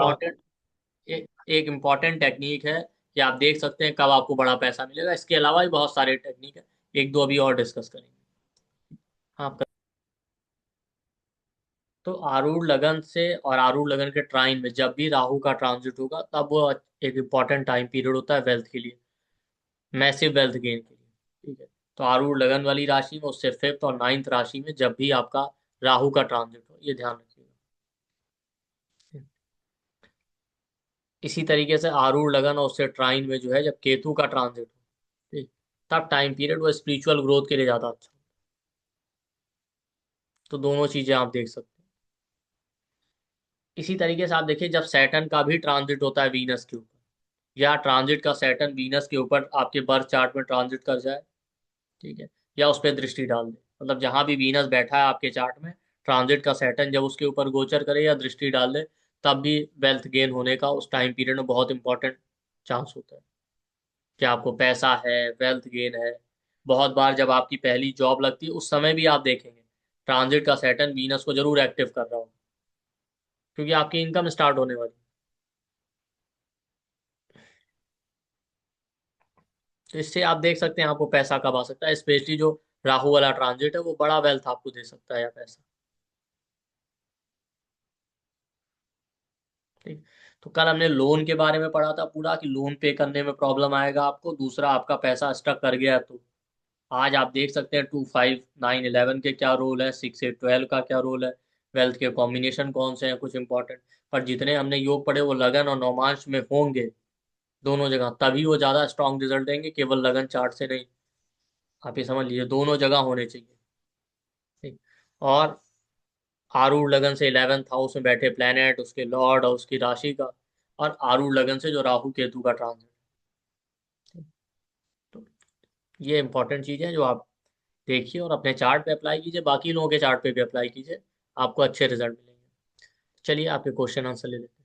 एक इम्पॉर्टेंट टेक्निक है कि आप देख सकते हैं कब आपको बड़ा पैसा मिलेगा। इसके अलावा भी बहुत सारे टेक्निक है, एक दो अभी और डिस्कस करेंगे। हाँ। तो आरूढ़ लगन से और आरूढ़ लगन के ट्राइन में जब भी राहु का ट्रांजिट होगा तब वो एक इम्पॉर्टेंट टाइम पीरियड होता है वेल्थ के लिए, मैसिव वेल्थ गेन के लिए। ठीक है। तो आरूढ़ लगन वाली राशि में उससे 5th और 9th राशि में जब भी आपका राहु का ट्रांजिट हो, ये ध्यान रखिएगा। इसी तरीके से आरूढ़ लगन और उससे ट्राइन में जो है जब केतु का ट्रांजिट हो, ठीक, तब टाइम पीरियड वो स्पिरिचुअल ग्रोथ के लिए ज्यादा अच्छा हो। तो दोनों चीजें आप देख सकते हैं। इसी तरीके से आप देखिए जब सैटर्न का भी ट्रांजिट होता है वीनस के ऊपर, या ट्रांजिट का सैटर्न वीनस के ऊपर आपके बर्थ चार्ट में ट्रांजिट कर जाए, ठीक है, या उस पर दृष्टि डाल दे, मतलब जहां भी वीनस बैठा है आपके चार्ट में, ट्रांजिट का सैटर्न जब उसके ऊपर गोचर करे या दृष्टि डाल दे, तब भी वेल्थ गेन होने का उस टाइम पीरियड में बहुत इंपॉर्टेंट चांस होता है कि आपको पैसा है, वेल्थ गेन है। बहुत बार जब आपकी पहली जॉब लगती है उस समय भी आप देखेंगे ट्रांजिट का सैटर्न वीनस को जरूर एक्टिव कर रहा हो, क्योंकि आपकी इनकम स्टार्ट होने वाली है। तो इससे आप देख सकते हैं आपको पैसा कब आ सकता है, स्पेशली जो राहु वाला ट्रांजिट है वो बड़ा वेल्थ आपको दे सकता है या पैसा। ठीक। तो कल हमने लोन के बारे में पढ़ा था पूरा कि लोन पे करने में प्रॉब्लम आएगा आपको, दूसरा आपका पैसा स्टक कर गया तो। आज आप देख सकते हैं 2 5 9 11 के क्या रोल है, 6 8 12 का क्या रोल है, वेल्थ के कॉम्बिनेशन कौन से हैं कुछ इंपॉर्टेंट। पर जितने हमने योग पढ़े वो लगन और नौमांश में होंगे दोनों जगह, तभी वो ज्यादा स्ट्रॉन्ग रिजल्ट देंगे, केवल लगन चार्ट से नहीं। आप ये समझ लीजिए दोनों जगह होने चाहिए। ठीक। और आरूढ़ लगन से 11th हाउस में बैठे प्लेनेट, उसके लॉर्ड और उसकी राशि का, और आरूढ़ लगन से जो राहु केतु का ट्रांजिट। तो ये इंपॉर्टेंट चीज है जो आप देखिए और अपने चार्ट पे अप्लाई कीजिए, बाकी लोगों के चार्ट पे भी अप्लाई कीजिए, आपको अच्छे रिजल्ट मिलेंगे। चलिए आपके क्वेश्चन आंसर ले लेते हैं।